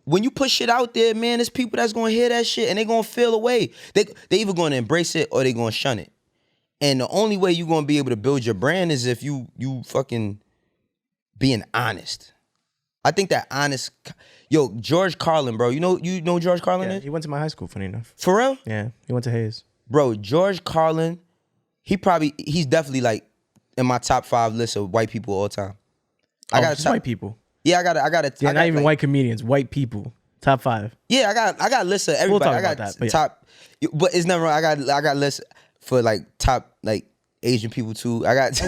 when you put shit out there, man, there's people that's gonna hear that shit and they gonna feel away. They either gonna embrace it or they gonna shun it. And the only way you gonna be able to build your brand is if you fucking being honest. I think that honest, George Carlin, bro. You know George Carlin Yeah, is? he went to my high school, funny enough. For real? Yeah, he went to Hayes. Bro, George Carlin, he's definitely like in my top 5 list of white people all time. Just white people. Yeah, I got Yeah, not even white comedians, white people. Top 5. Yeah, I got lists of everybody. We'll talk I got about that, but top, but it's never. I got lists for like top like Asian people too. I got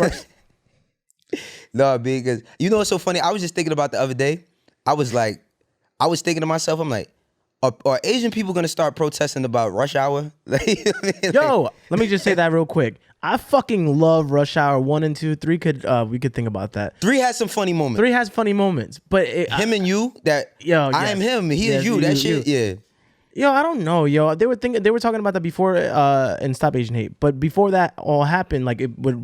no, because you know what's so funny? I was just thinking about the other day. I was thinking to myself, I'm like, are Asian people gonna start protesting about rush hour? Yo, let me just say that real quick. I fucking love Rush Hour 1 and 2. 3 we could think about that. 3 has some funny moments. 3 has funny moments, but him and you, that I am him, he is you. That shit, yeah. Yo, I don't know, yo. They were talking about that before and Stop Asian Hate, but before that all happened, like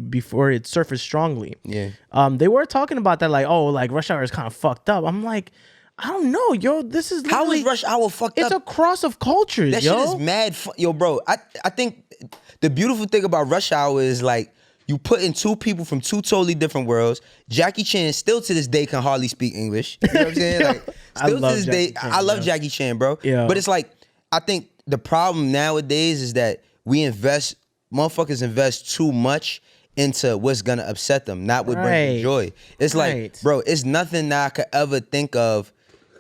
before it surfaced strongly. Yeah. They were talking about that, like, oh, like Rush Hour is kind of fucked up. I'm like, I don't know, yo. This is how is Rush Hour fucked up? It's a cross of cultures, that yo. Shit is mad. Yo, bro. I think the beautiful thing about Rush Hour is like you put in 2 people from 2 totally different worlds. Jackie Chan still to this day can hardly speak English. You know what I'm saying? Like still to this day, I love Jackie Chan, bro. Yeah. But it's like I think the problem nowadays is that motherfuckers invest too much into what's gonna upset them, not what brings them joy. It's like, bro, it's nothing that I could ever think of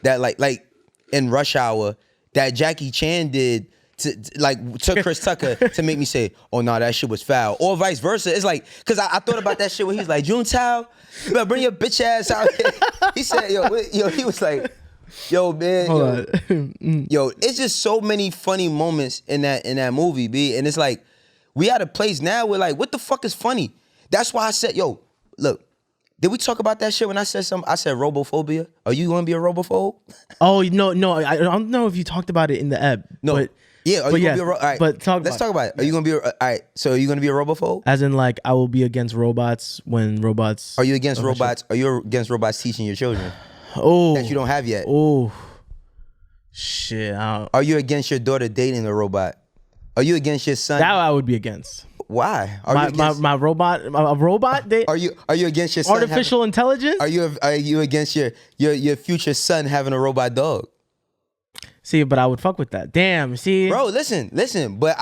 that like in Rush Hour that Jackie Chan did took Chris Tucker to make me say, oh no, that shit was foul. Or vice versa. It's like, cause I thought about that shit when he's like, Juntao, you better bring your bitch ass out here. He said, yo, he was like, yo, man, yo, it's just so many funny moments in that movie, B. And it's like, we at a place now where like, what the fuck is funny? That's why I said, yo, look, did we talk about that shit when I said something? I said robophobia. Are you gonna be a robophobe? Oh, no, I don't know if you talked about it in the ep. No. But, yeah, are you gonna be a all right, let's talk about it. Are you gonna be all right, so are you gonna be a robophobe? As in, like, I will be against robots when robots. Are you against robots? Are you against robots teaching your children? Oh. That you don't have yet? Oh. Shit. Are you against your daughter dating a robot? Are you against your son? That I would be against. Why? My robot. A robot? Are you against your son artificial intelligence? Are you against your future son having a robot dog? See, but I would fuck with that. Damn, see, bro, listen, but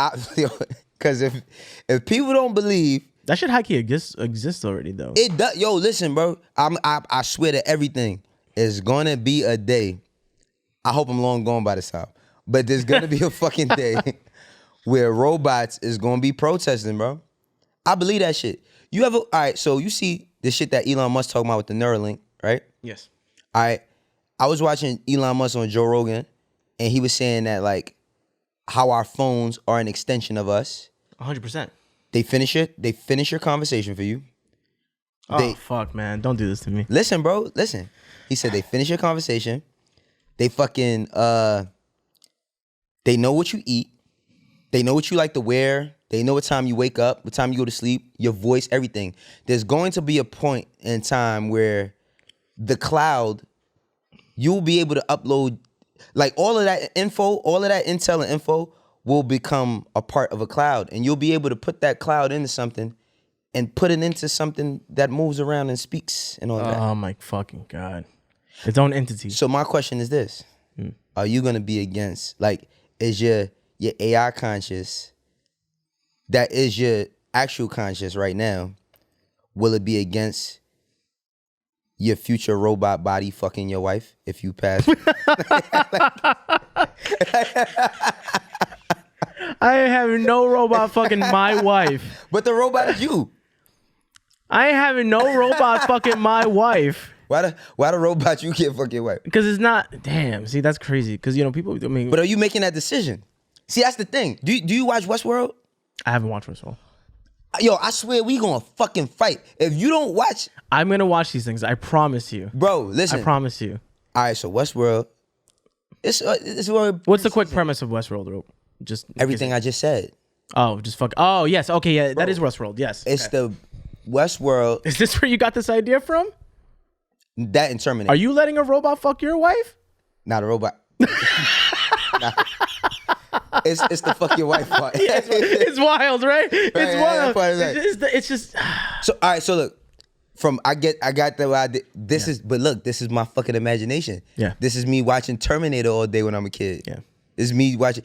because if people don't believe that shit high key exists already though. It does. Yo, listen, bro. I swear to everything, is gonna be a day. I hope I'm long gone by this time, but there's gonna be a fucking day where robots is gonna be protesting, bro. I believe that shit. All right, so you see the shit that Elon Musk talking about with the Neuralink, right? Yes. All right. I was watching Elon Musk on Joe Rogan, and he was saying that like how our phones are an extension of us. 100%. They finish your conversation for you. Fuck, man. Don't do this to me. Listen, bro. Listen. He said they finish your conversation. They fucking they know what you eat. They know what you like to wear. They know what time you wake up, what time you go to sleep, your voice, everything. There's going to be a point in time where the cloud, you'll be able to upload, like all of that info, all of that intel and info will become a part of a cloud. And you'll be able to put that cloud into something and put it into something that moves around and speaks and all that. Oh my fucking God. Its own entity. So my question is this. Are you going to be against, like, is your AI conscious, that is your actual conscious right now, will it be against your future robot body fucking your wife if you pass? I ain't having no robot fucking my wife. But the robot is you. I ain't having no robot fucking my wife. Why the robot you can't fuck your wife? Because it's not. Damn. See, that's crazy. Because people. I mean, But are you making that decision? See, that's the thing. Do you watch Westworld? I haven't watched Westworld. Yo, I swear we gonna fucking fight. If you don't watch, I'm gonna watch these things. I promise you. bro. Listen, I promise you. All right, so Westworld. It's What's the quick premise of Westworld, bro? Just everything I just said. Oh, just fuck. Oh, yes. Okay, yeah, that is Westworld. Yes. It's okay. the Westworld. Is this where you got this idea from? That and Terminator. Are you letting a robot fuck your wife? Not a robot. Nah. It's the fuck your wife part. Yeah, it's wild, right? It's wild. It's just. So all right, so look, I got that. I did. This is, but look, this is my fucking imagination. Yeah. This is me watching Terminator all day when I'm a kid. Yeah. This is me watching.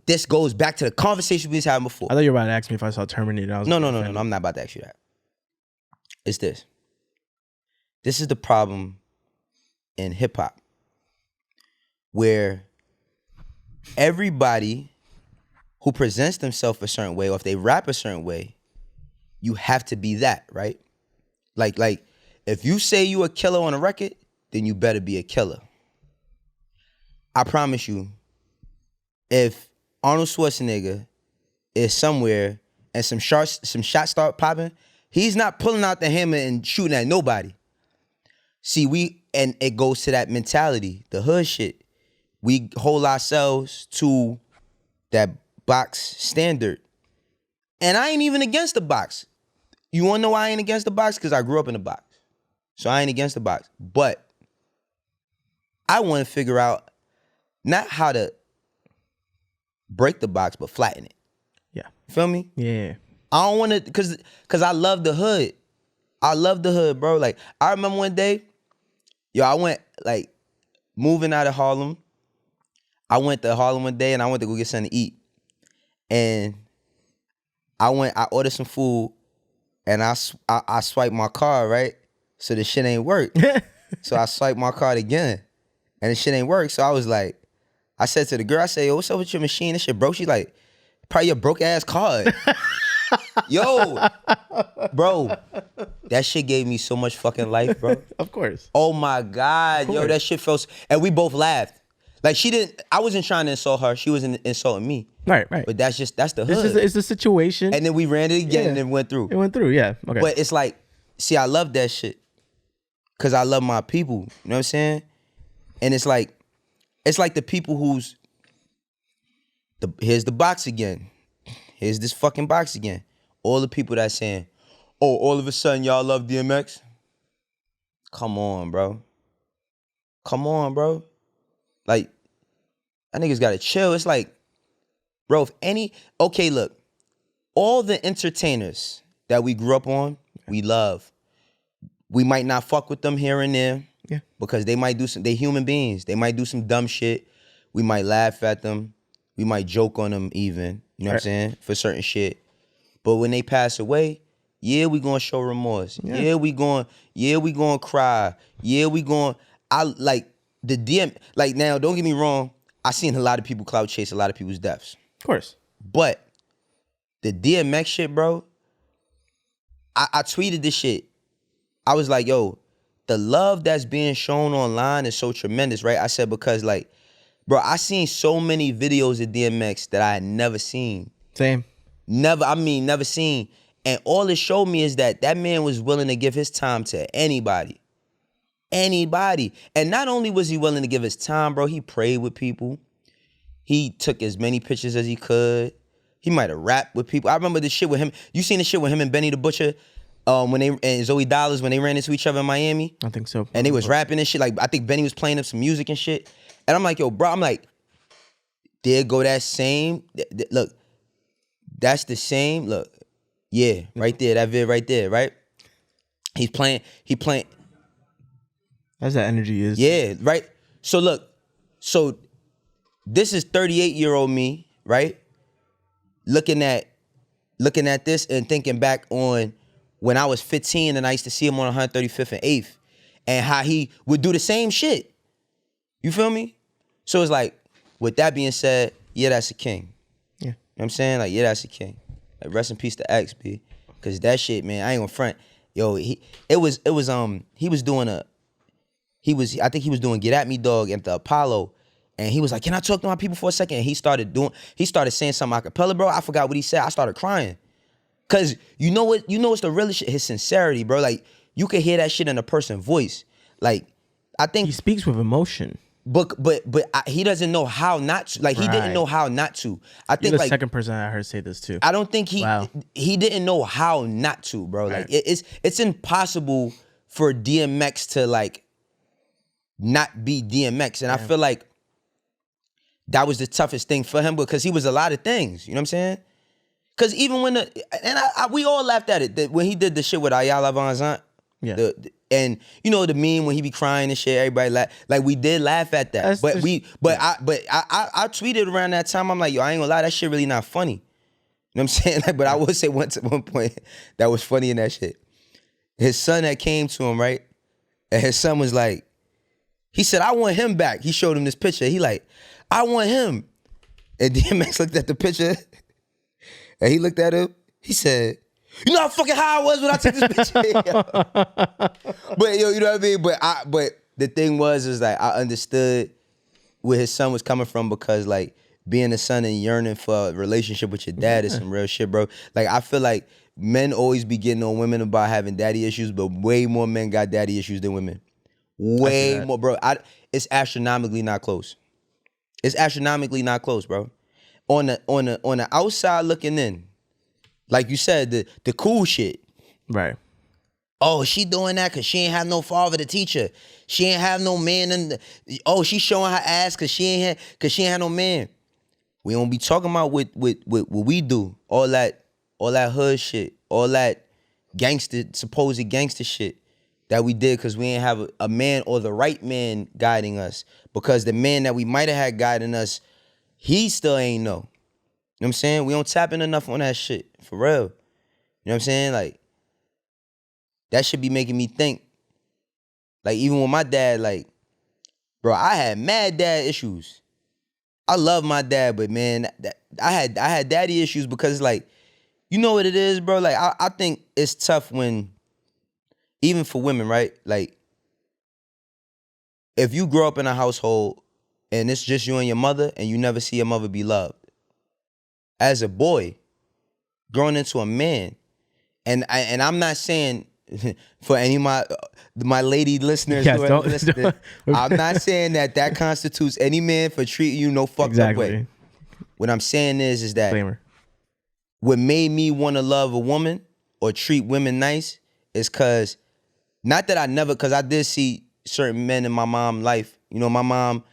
This goes back to the conversation we was having before. I thought you were about to ask me if I saw Terminator. I was No. I'm not about to ask you that. It's this. This is the problem in hip hop, where everybody who presents themselves a certain way, or if they rap a certain way, you have to be that, right? Like if you say you a killer on a record, then you better be a killer. I promise you, if Arnold Schwarzenegger is somewhere and some shots start popping, he's not pulling out the hammer and shooting at nobody. See, and it goes to that mentality, the hood shit. We hold ourselves to that box standard. And I ain't even against the box. You wanna know why I ain't against the box? Because I grew up in the box. So I ain't against the box. But I wanna figure out not how to break the box, but flatten it. Yeah. Feel me? Yeah. I don't wanna, cause I love the hood. I love the hood, bro. Like, I remember one day, I went, like, moving out of Harlem. I went to Harlem one day and I went to go get something to eat. And I ordered some food and I swiped my card, right? So the shit ain't work. So I swiped my card again and the shit ain't work. So I was like, I said to the girl, I said, yo, what's up with your machine? This shit broke. She's like, probably your broke ass card. Yo, bro, that shit gave me so much fucking life, bro. Of course. Oh my God, yo, that shit felt, and we both laughed. Like I wasn't trying to insult her. She wasn't insulting me. Right. But that's the hood. It's the situation. And then we ran it again and it went through. It went through, yeah. Okay. But it's like, see, I love that shit. Cause I love my people. You know what I'm saying? And it's like the people here's the box again. Here's this fucking box again. All the people that's saying, oh, all of a sudden y'all love DMX? Come on, bro. Like, that niggas gotta chill. It's like, bro, look, all the entertainers that we grew up on, we love. We might not fuck with them here and there. Yeah. Because they human beings. They might do some dumb shit. We might laugh at them. We might joke on them even. You know what I'm saying? For certain shit. But when they pass away, yeah, we gonna show remorse. Yeah, we gonna cry. Yeah, I like the DM, like now, don't get me wrong, I seen a lot of people clout chase a lot of people's deaths. Of course. But the DMX shit, bro, I tweeted this shit. I was like, yo, the love that's being shown online is so tremendous, right? I said, because like, bro, I seen so many videos of DMX that I had never seen. Same. Never seen. And all it showed me is that man was willing to give his time to anybody. Anybody. And not only was he willing to give his time, bro, he prayed with people. He took as many pictures as he could. He might have rapped with people. I remember the shit with him. You seen the shit with him and Benny the Butcher and Zoe Dollars when they ran into each other in Miami? I think so. And they was rapping and shit. Like, I think Benny was playing him some music and shit. And I'm like, yo, bro, there go that same, look, that's the same, look. Yeah, right there, that vid right there, right? He playing. As that energy is. Yeah, right? So look, this is 38-year-old me, right? Looking at this and thinking back on when I was 15 and I used to see him on 135th and 8th and how he would do the same shit. You feel me? So it's like, with that being said, yeah, that's a king. Yeah. You know what I'm saying? Like, yeah, that's a king. Like, rest in peace to X, B. Cause that shit, man, I ain't gonna front. Yo, he was doing I think he was doing Get At Me Dog at the Apollo. And he was like, can I talk to my people for a second? And he started saying something a cappella, bro. I forgot what he said. I started crying. Cause you know what's the realest shit? His sincerity, bro. Like, you could hear that shit in a person's voice. Like, I think He speaks with emotion. But he doesn't know how not to. Like, he didn't Right. know how not to. I You're think the like second person I heard say this too. I don't think Wow. he didn't know how not to, bro. Right. Like, it's impossible for DMX to like not be DMX, and I feel like that was the toughest thing for him because he was a lot of things. You know what I'm saying? Because even when we all laughed at it that when he did the shit with Ayala Von Zant. Yeah. And you know the meme when he be crying and shit, everybody like we did laugh at that. I tweeted around that time. I'm like, yo, I ain't gonna lie, that shit really not funny. You know what I'm saying? Like, but I would say one point that was funny in that shit. His son that came to him, right? And his son was like, he said, I want him back. He showed him this picture. He like, I want him. And DMX looked at the picture and he looked at him. He said, you know how fucking high I was when I took this picture. But yo, you know what I mean? But the thing is like I understood where his son was coming from because like being a son and yearning for a relationship with your dad is some real shit, bro. Like I feel like men always be getting on women about having daddy issues, but way more men got daddy issues than women. Way more, bro. It's astronomically not close. It's astronomically not close, bro. On the outside looking in, like you said, the cool shit. Right. Oh, she doing that because she ain't have no father to teach her. She ain't have no man. She showing her ass because she ain't have no man. We don't be talking about what we do. All that hood shit. All that supposed gangster shit that we did because we ain't have a man or the right man guiding us. Because the man that we might have had guiding us, he still ain't know. You know what I'm saying? We don't tap in enough on that shit. For real. You know what I'm saying? Like, that should be making me think. Like, even with my dad, like, bro, I had mad dad issues. I love my dad, but man, I had daddy issues because like, you know what it is, bro? Like, I think it's tough when, even for women, right? Like, if you grow up in a household and it's just you and your mother and you never see your mother be loved, as a boy, growing into a man, and I'm not saying for any of my lady listeners Yes, who are listening, I'm not saying that constitutes any man for treating you no fucked up way. What I'm saying is that what made me want to love a woman or treat women nice is because, not that because I did see certain men in my mom's life. You know, my mom,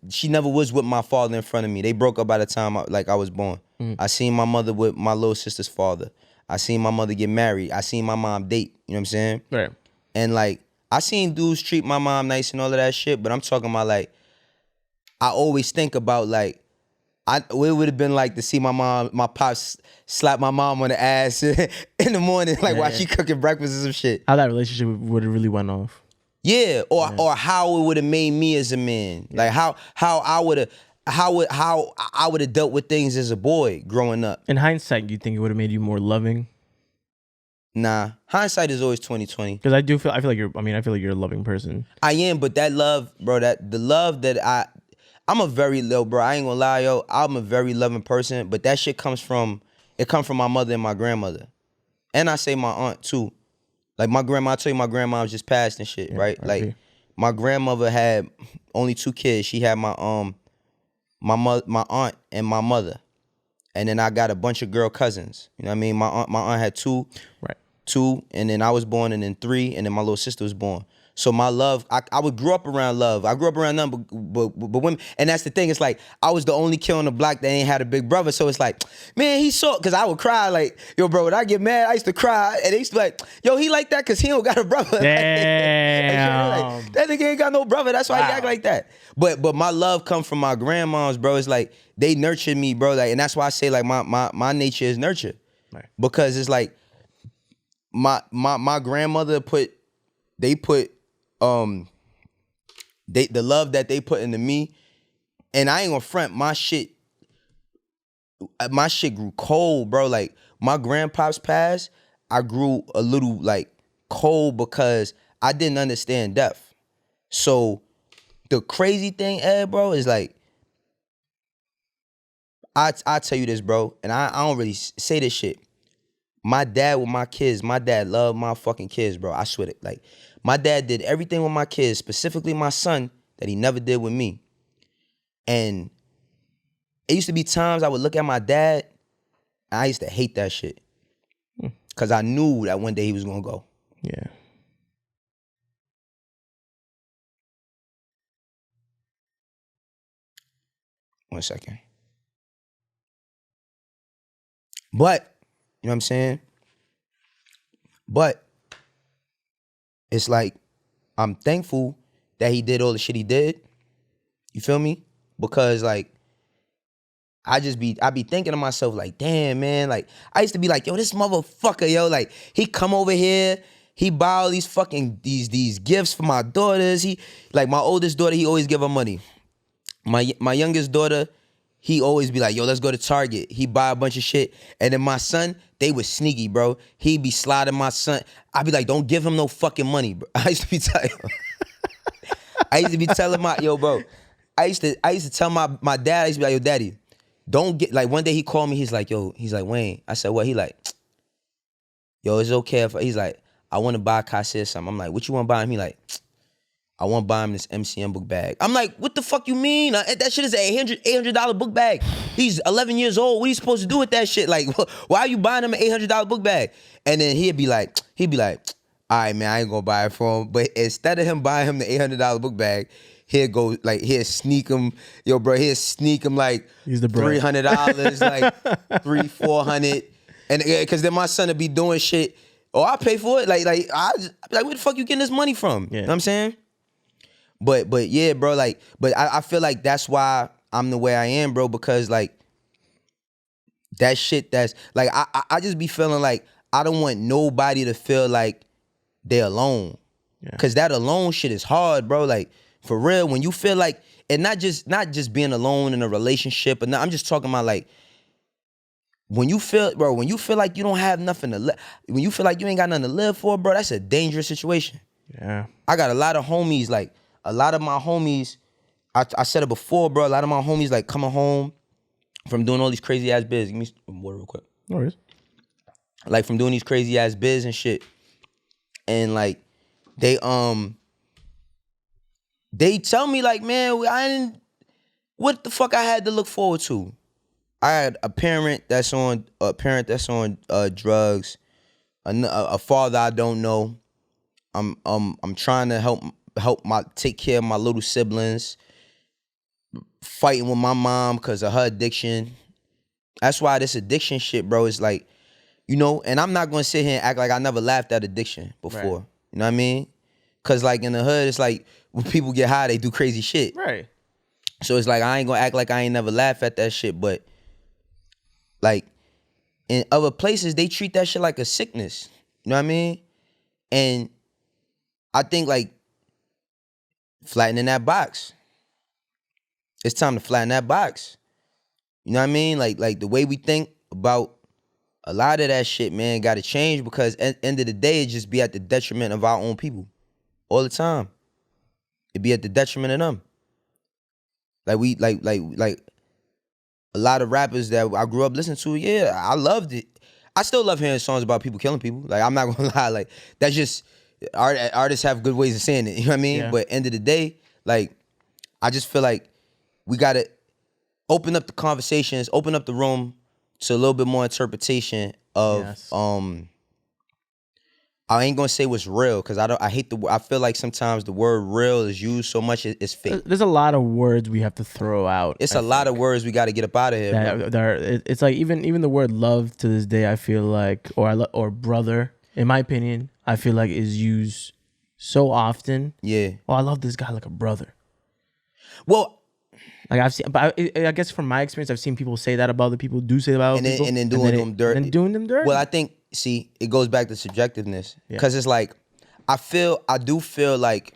she never was with my father in front of me. They broke up by the time I was born. I seen my mother with my little sister's father. I seen my mother get married. I seen my mom date. You know what I'm saying? Right. And like, I seen dudes treat my mom nice and all of that shit, but I'm talking about like, I always think about like, it would have been like to see my pops slap my mom on the ass in the morning, like while she cooking breakfast or some shit. How that relationship would have really went off. Yeah, or how it would have made me as a man. Like how I would have dealt with things as a boy growing up. In hindsight, do you think it would have made you more loving? Nah, hindsight is always 20/20. Because I feel like you're a loving person. I am, but that love, bro, the love that I'm a very low, bro. I ain't gonna lie, yo. I'm a very loving person, but that shit comes from my mother and my grandmother. And I say my aunt too. Like my grandma, I tell you my grandma was just passed and shit, right? R.I.P. Like my grandmother had only 2 kids. She had my aunt and my mother. And then I got a bunch of girl cousins. You know what I mean? My aunt had 2. Right. 2, and then I was born, and then 3, and then my little sister was born. So my love, I would grow up around love. I grew up around them, but women, and that's the thing. It's like I was the only kid on the block that ain't had a big brother. So it's like, man, he saw, because I would cry like, yo, bro, when I get mad, I used to cry, and they used to be like, yo, he like that because he don't got a brother. Damn. Like, that nigga ain't got no brother. That's why he act like that. But my love come from my grandmas, bro. It's like they nurtured me, bro. Like, and that's why I say like my nature is nurture, Right. because it's like my grandmother the love that they put into me And I ain't gonna front, my shit grew cold, bro. Like, my grandpops passed, I grew a little, like, cold because I didn't understand death. So, the crazy thing, Ed, bro, is like, I tell you this, bro, and I don't really say this shit. My dad with my kids, my dad loved my fucking kids, bro. I swear it. Like, my dad did everything with my kids, specifically my son, that he never did with me. And it used to be times I would look at my dad, and I used to hate that shit. Because I knew that one day he was going to go. Yeah. One second. But, you know what I'm saying? But it's like, I'm thankful that he did all the shit he did. You feel me? Because, like, I be thinking to myself, like, damn, man. Like, I used to be like, yo, this motherfucker, yo, like, he come over here, he buy all these fucking, these gifts for my daughters. He, like, my oldest daughter, he always give her money. My youngest daughter, he always be like, yo, let's go to Target. He buy a bunch of shit. And then my son, they was sneaky, bro. He be sliding my son. I be like, don't give him no fucking money, bro. I used to be telling my, yo, bro. I used to tell my dad, I used to be like, yo, daddy, don't get, like, one day he called me, he's like, Wayne. I said, what? He like, yo, it's okay if, he's like, I want to buy Kasir or something. I'm like, what you want to buy him? He like, I want to buy him this MCM book bag. I'm like, what the fuck you mean? That shit is a $800 book bag. He's 11 years old. What are you supposed to do with that shit? Like, why are you buying him an $800 book bag? And then he'd be like, all right, man, I ain't gonna buy it for him. But instead of him buying him the $800 book bag, he'll go, like, he'll sneak him, yo, bro, he'll sneak him like He's the $300, like $400. And because then my son would be doing shit. Oh, I pay for it. Like I be like, where the fuck you getting this money from? Yeah. You know what I'm saying? But yeah, bro, like, but I feel like that's why I'm the way I am, bro, because, like, that shit that's, like, I just be feeling like I don't want nobody to feel like they're alone. Yeah. Because that alone shit is hard, bro. Like, for real, when you feel like, and not just being alone in a relationship, I'm just talking about, like, when you feel like you don't have nothing to live, when you feel like you ain't got nothing to live for, bro, that's a dangerous situation. Yeah. I got a lot of homies, like, a lot of my homies, I said it before, bro, a lot of my homies, like, coming home from doing all these crazy ass biz. Give me some water real quick. No worries. Like, from doing these crazy ass biz and shit. And, like, they tell me, like, man, what the fuck I had to look forward to? I had a parent that's on drugs, a father I don't know. I'm trying to help take care of my little siblings, fighting with my mom because of her addiction. That's why this addiction shit, bro, is like, you know, and I'm not gonna sit here and act like I never laughed at addiction before. Right. You know what I mean? Cause, like, in the hood, it's like when people get high, they do crazy shit. Right. So it's like I ain't gonna act like I ain't never laughed at that shit, but, like, in other places, they treat that shit like a sickness. You know what I mean? And I think, like, flattening that box. It's time to flatten that box. You know what I mean? Like the way we think about a lot of that shit, man, got to change, because at the end of the day, it just be at the detriment of our own people all the time. It be at the detriment of them. Like, we like a lot of rappers that I grew up listening to. Yeah, I loved it. I still love hearing songs about people killing people. Like, I'm not gonna lie. Like, that's just artists have good ways of saying it. You know what I mean? Yeah. But end of the day, like, I just feel like we gotta open up the conversations, open up the room to a little bit more interpretation of yes. I ain't gonna say what's real, because I hate I feel like sometimes the word real is used so much it's fake. There's a lot of words we have to throw out. It's a lot of words we got to get up out of here. It's like even the word love to this day, I feel like, or brother, in my opinion, I feel like is used so often. Yeah. Oh, I love this guy like a brother. Well, like, I've seen, but I guess from my experience, I've seen people say that about other people, do say that about other people, and then doing them dirty. And doing them dirty. Well, I think, see, it goes back to subjectiveness, because it's like, I do feel like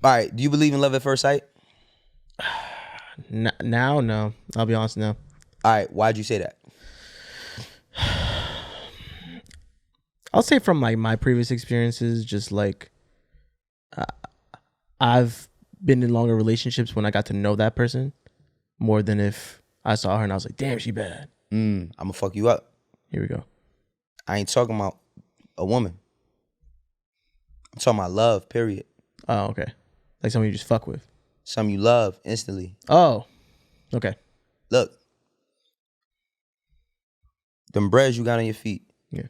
All right. Do you believe in love at first sight? Now, no. I'll be honest, no. All right. Why'd you say that? I'll say from like my previous experiences, just like I've been in longer relationships when I got to know that person more than if I saw her and I was like, damn, she bad. I'm gonna fuck you up. Here we go. I ain't talking about a woman. I'm talking about love, period. Oh, okay. Like someone you just fuck with. Something you love instantly. Oh, okay. Look. Them breads you got on your feet. Yeah.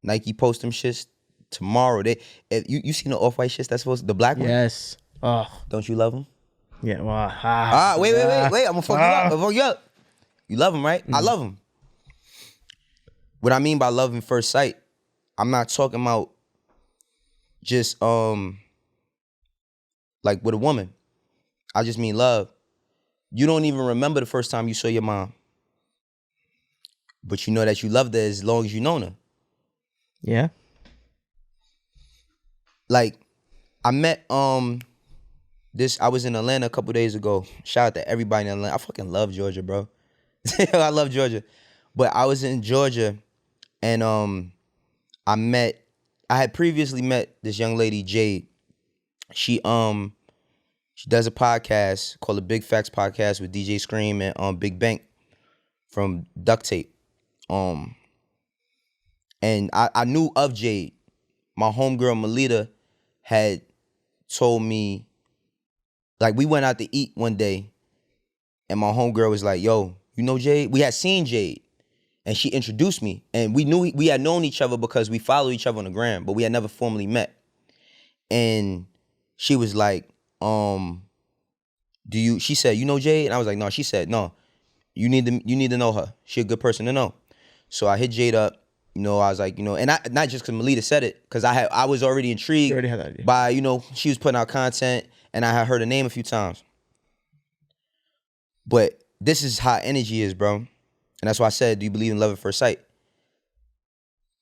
Nike post them shits tomorrow. You seen the off-white shits that's supposed to, the black one? Yes. Oh. Don't you love them? Yeah. Well, Wait. I'm gonna fuck you up. I'm gonna fuck you up. You love them, right? I love them. What I mean by love at first sight, I'm not talking about just like with a woman. I just mean love. You don't even remember the first time you saw your mom, but you know that you loved her as long as you known her. Yeah. Like, I met I was in Atlanta a couple days ago. Shout out to everybody in Atlanta. I fucking love Georgia, bro. I love Georgia. But I was in Georgia and I had previously met this young lady, Jade. She does a podcast called the Big Facts Podcast with DJ Scream and Big Bank from Duct Tape. And I knew of Jade. My homegirl Melita had told me, like, we went out to eat one day and my homegirl was like, yo, you know Jade? We had seen Jade and she introduced me and we had known each other because we follow each other on the gram, but we had never formally met. And she was like, she said, you know Jade? And I was like, no. She said, no, you need to know her. She a good person to know. So I hit Jade up. You know, I was like, you know, and not just because Melita said it, because I was already intrigued You already had that idea. by, you know, she was putting out content and I had heard her name a few times. But this is how energy is, bro. And that's why I said, do you believe in love at first sight?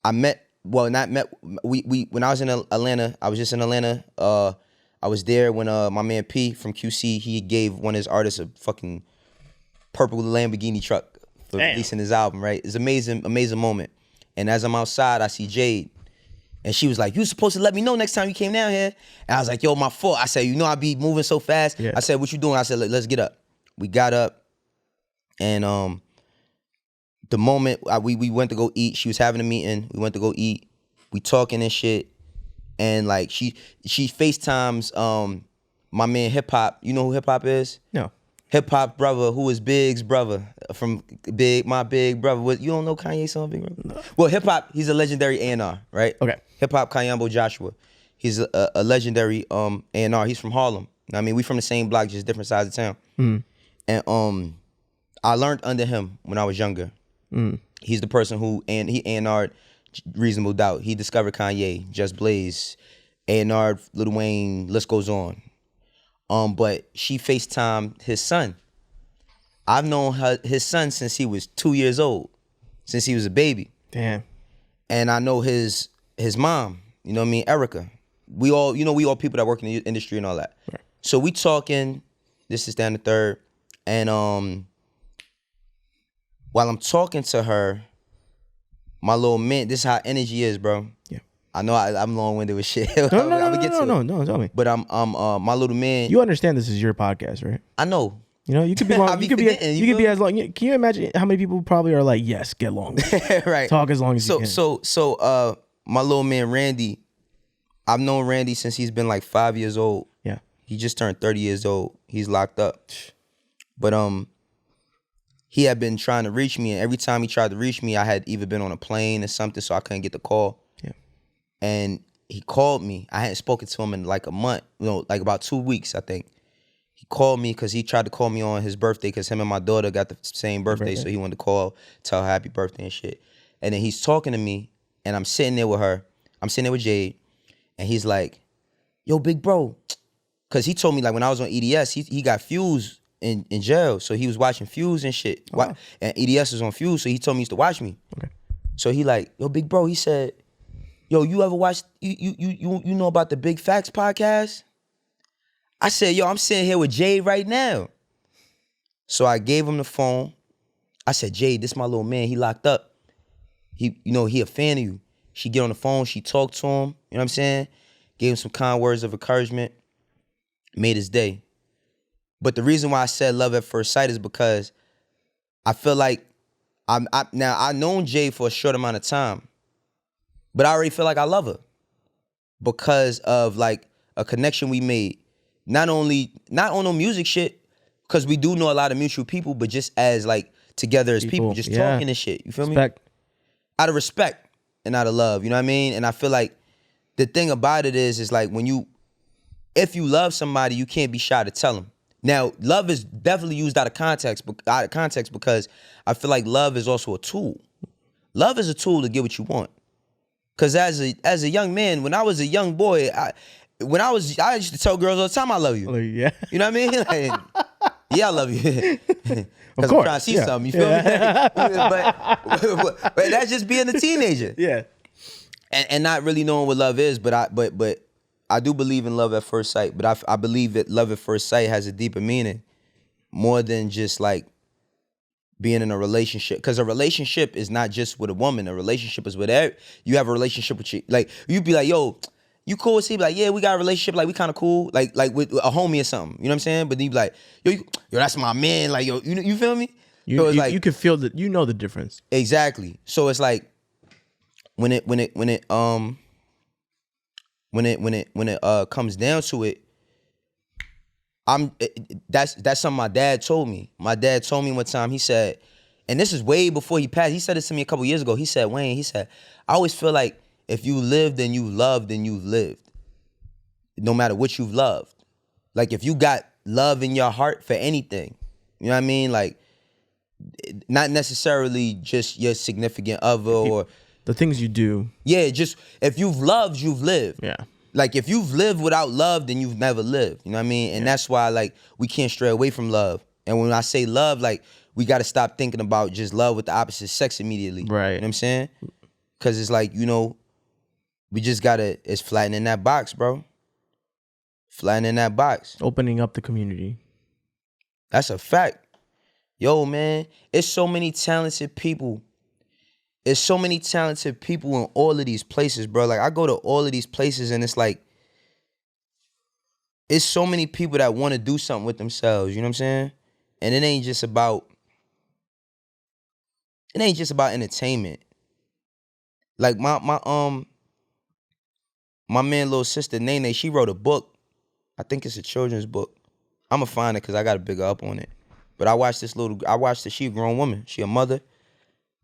When I was in Atlanta, I was just in Atlanta. I was there when my man P from QC, he gave one of his artists a fucking purple Lamborghini truck for releasing his album, right? It's amazing, amazing moment. And as I'm outside, I see Jade. And she was like, you was supposed to let me know next time you came down here. And I was like, yo, my fault. I said, you know I be moving so fast. Yeah. I said, what you doing? I said, let's get up. We got up. And the moment we went to go eat, she was having a meeting. We went to go eat. We talking and shit. And like she FaceTimes my man Hip Hop. You know who Hip Hop is? No. Hip Hop brother, who is Big's brother from My Big Brother. What, you don't know Kanye song, Big Brother? No. Well, Hip Hop, he's a legendary A&R, right? Okay. Hip Hop Kayambo Joshua. He's a legendary A&R. He's from Harlem. I mean, we from the same block, just different sides of town. Mm. And I learned under him when I was younger. Mm. He's the person who he A&R'd Reasonable Doubt. He discovered Kanye, Just Blaze, A&R'd Lil Wayne, list goes on. But she FaceTimed his son. I've known his son since he was 2 years old, since he was a baby. Damn. And I know his mom, you know what I mean, Erica. We all people that work in the industry and all that. Right. So we talking, this is down the third, and while I'm talking to her, my little man, this is how energy is, bro. Yeah. I know I'm long-winded with shit. No, tell me. But I'm my little man. You understand this is your podcast, right? I know. You know, you could be long. you could be as long. Can you imagine how many people probably are like, yes, get long. Right. Talk as long as you can. So my little man Randy, I've known Randy since he's been like 5 years old. Yeah. He just turned 30 years old. He's locked up. But he had been trying to reach me, and every time he tried to reach me, I had either been on a plane or something, so I couldn't get the call. Yeah. And he called me. I hadn't spoken to him in like a month, like about 2 weeks, I think. He called me because he tried to call me on his birthday because him and my daughter got the same birthday, so he wanted to call, tell her happy birthday and shit. And then he's talking to me, and I'm sitting there with her. I'm sitting there with Jade, and he's like, yo, big bro. Because he told me, like, when I was on EDS, he got Fuse in jail, so he was watching Fuse and shit. Oh, wow. And EDS was on Fuse, so he told me he used to watch me. Okay. So he like, yo, big bro, he said, yo, you ever watched, you know about the Big Facts podcast? I said, yo, I'm sitting here with Jade right now. So I gave him the phone. I said, Jade, this my little man. He locked up. He a fan of you. She get on the phone. She talked to him. You know what I'm saying? Gave him some kind words of encouragement. Made his day. But the reason why I said love at first sight is because I feel like I known Jade for a short amount of time, but I already feel like I love her because of like a connection we made. Not on no music shit, because we do know a lot of mutual people, but just as like together as people just talking and shit. You feel me? Out of respect and out of love. You know what I mean? And I feel like the thing about it is like if you love somebody, you can't be shy to tell them. Now, love is definitely used out of context because I feel like love is also a tool. Love is a tool to get what you want. Because as a young man, when I was a young boy, I used to tell girls all the time, I love you. Oh, yeah. You know what I mean? Like, yeah, I love you. Because I'm trying to see something. You feel me? but that's just being a teenager. Yeah. And not really knowing what love is, but I do believe in love at first sight. But I believe that love at first sight has a deeper meaning, more than just like being in a relationship. Because a relationship is not just with a woman. A relationship is with you have a relationship with you. Like you be like, yo, you cool with? He be like, yeah, we got a relationship. Like we kind of cool. Like with a homie or something. You know what I'm saying? But then you be like, yo, that's my man. Like yo, you feel me? So it's like you can feel that. You know the difference. Exactly. So it's like when it comes down to it, that's something my dad told me. My dad told me one time, he said, and this is way before he passed, he said this to me a couple years ago. He said, Wayne, I always feel like if you lived and you loved, then you've lived. No matter what you've loved. Like if you got love in your heart for anything, you know what I mean? Like not necessarily just your significant other or the things you do. Yeah, just if you've loved, you've lived. Yeah. Like if you've lived without love, then you've never lived. You know what I mean? And that's why like we can't stray away from love. And when I say love, like we got to stop thinking about just love with the opposite sex immediately. Right. You know what I'm saying? Because it's like, we just got to, it's flattening that box, bro. Flattening that box. Opening up the community. That's a fact. Yo, man, it's so many talented people. It's so many talented people in all of these places, bro. Like, I go to all of these places and it's like, it's so many people that want to do something with themselves, you know what I'm saying? And it ain't just about entertainment. Like, my man, little sister, Nene, she wrote a book. I think it's a children's book. I'm going to find it because I got to big her up on it. But I watched her, she a grown woman. She a mother.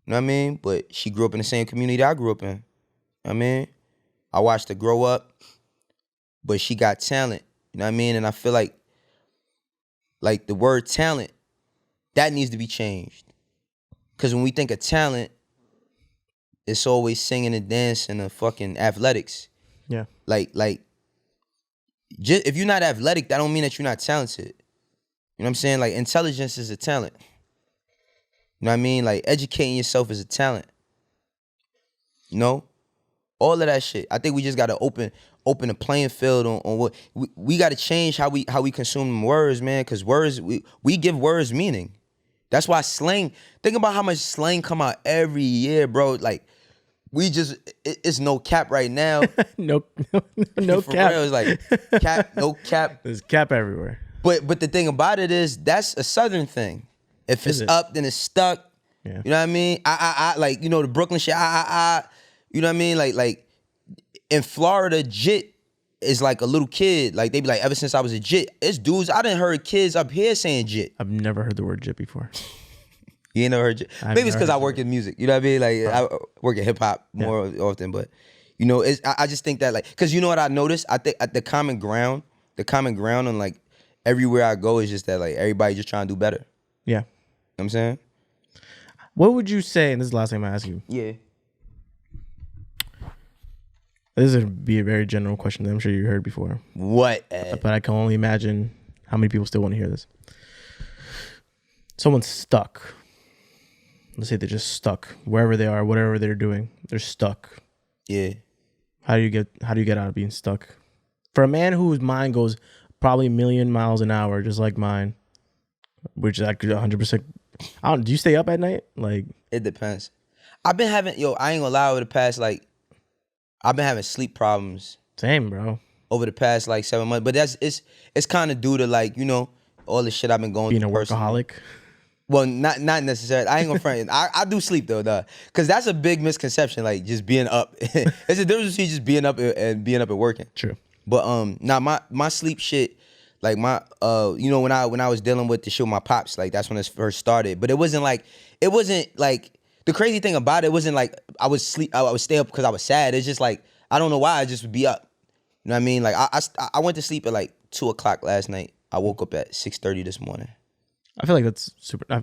You know what I mean? But she grew up in the same community I grew up in. You know what I mean? I watched her grow up, but she got talent. You know what I mean? And I feel like the word talent, that needs to be changed. Because when we think of talent, it's always singing and dancing and fucking athletics. Yeah. Like, just, if you're not athletic, that don't mean that you're not talented. You know what I'm saying? Like, intelligence is a talent. You know what I mean? Like, educating yourself is a talent. You know? All of that shit. I think we just got to open the playing field on what... We got to change how we consume words, man, because words... We give words meaning. That's why slang... Think about how much slang come out every year, bro. Like, we just... It's no cap right now. no For cap. real, it's like, cap, no cap. There's cap everywhere. But the thing about it is, that's a Southern thing. If it's up, then it's stuck. Yeah. You know what I mean? I like, the Brooklyn shit, you know what I mean? Like in Florida, jit is like a little kid. Like they be like, ever since I was a jit, it's dudes, I done heard kids up here saying jit. I've never heard the word jit before. You ain't never heard jit? Maybe it's because I work in music. You know what I mean? Like I work in hip hop more often, but I just think that like, because you know what I noticed? I think the common ground on like everywhere I go is just that like everybody just trying to do better. Yeah. You know what I'm saying? What would you say, and this is the last time I ask you. Yeah. This would be a very general question that I'm sure you heard before. What, Ed? But I can only imagine how many people still want to hear this. Someone's stuck. Let's say they're just stuck. Wherever they are, whatever they're doing, they're stuck. Yeah. How do you get out of being stuck? For a man whose mind goes probably a million miles an hour, just like mine, which I could 100%. Do you stay up at night? Like, It depends. I've been having, I ain't gonna lie, over the past, like, I've been having sleep problems same, bro. over the past, like, 7 months. But it's kind of due to, like, all the shit I've been going Being through a personally. workaholic. Well, not necessarily. I ain't gonna front. I do sleep though, because that's a big misconception. Like just being up. It's a difference between just being up and being up and working. True. But now my sleep shit, like when I was dealing with the shit with my pops, like that's when it first started. But it wasn't like the crazy thing about it wasn't like I would stay up because I was sad. It's just like I don't know why I just would be up. You know what I mean? Like I went to sleep at like 2:00 last night. I woke up at 6:30 this morning. I feel like that's super. I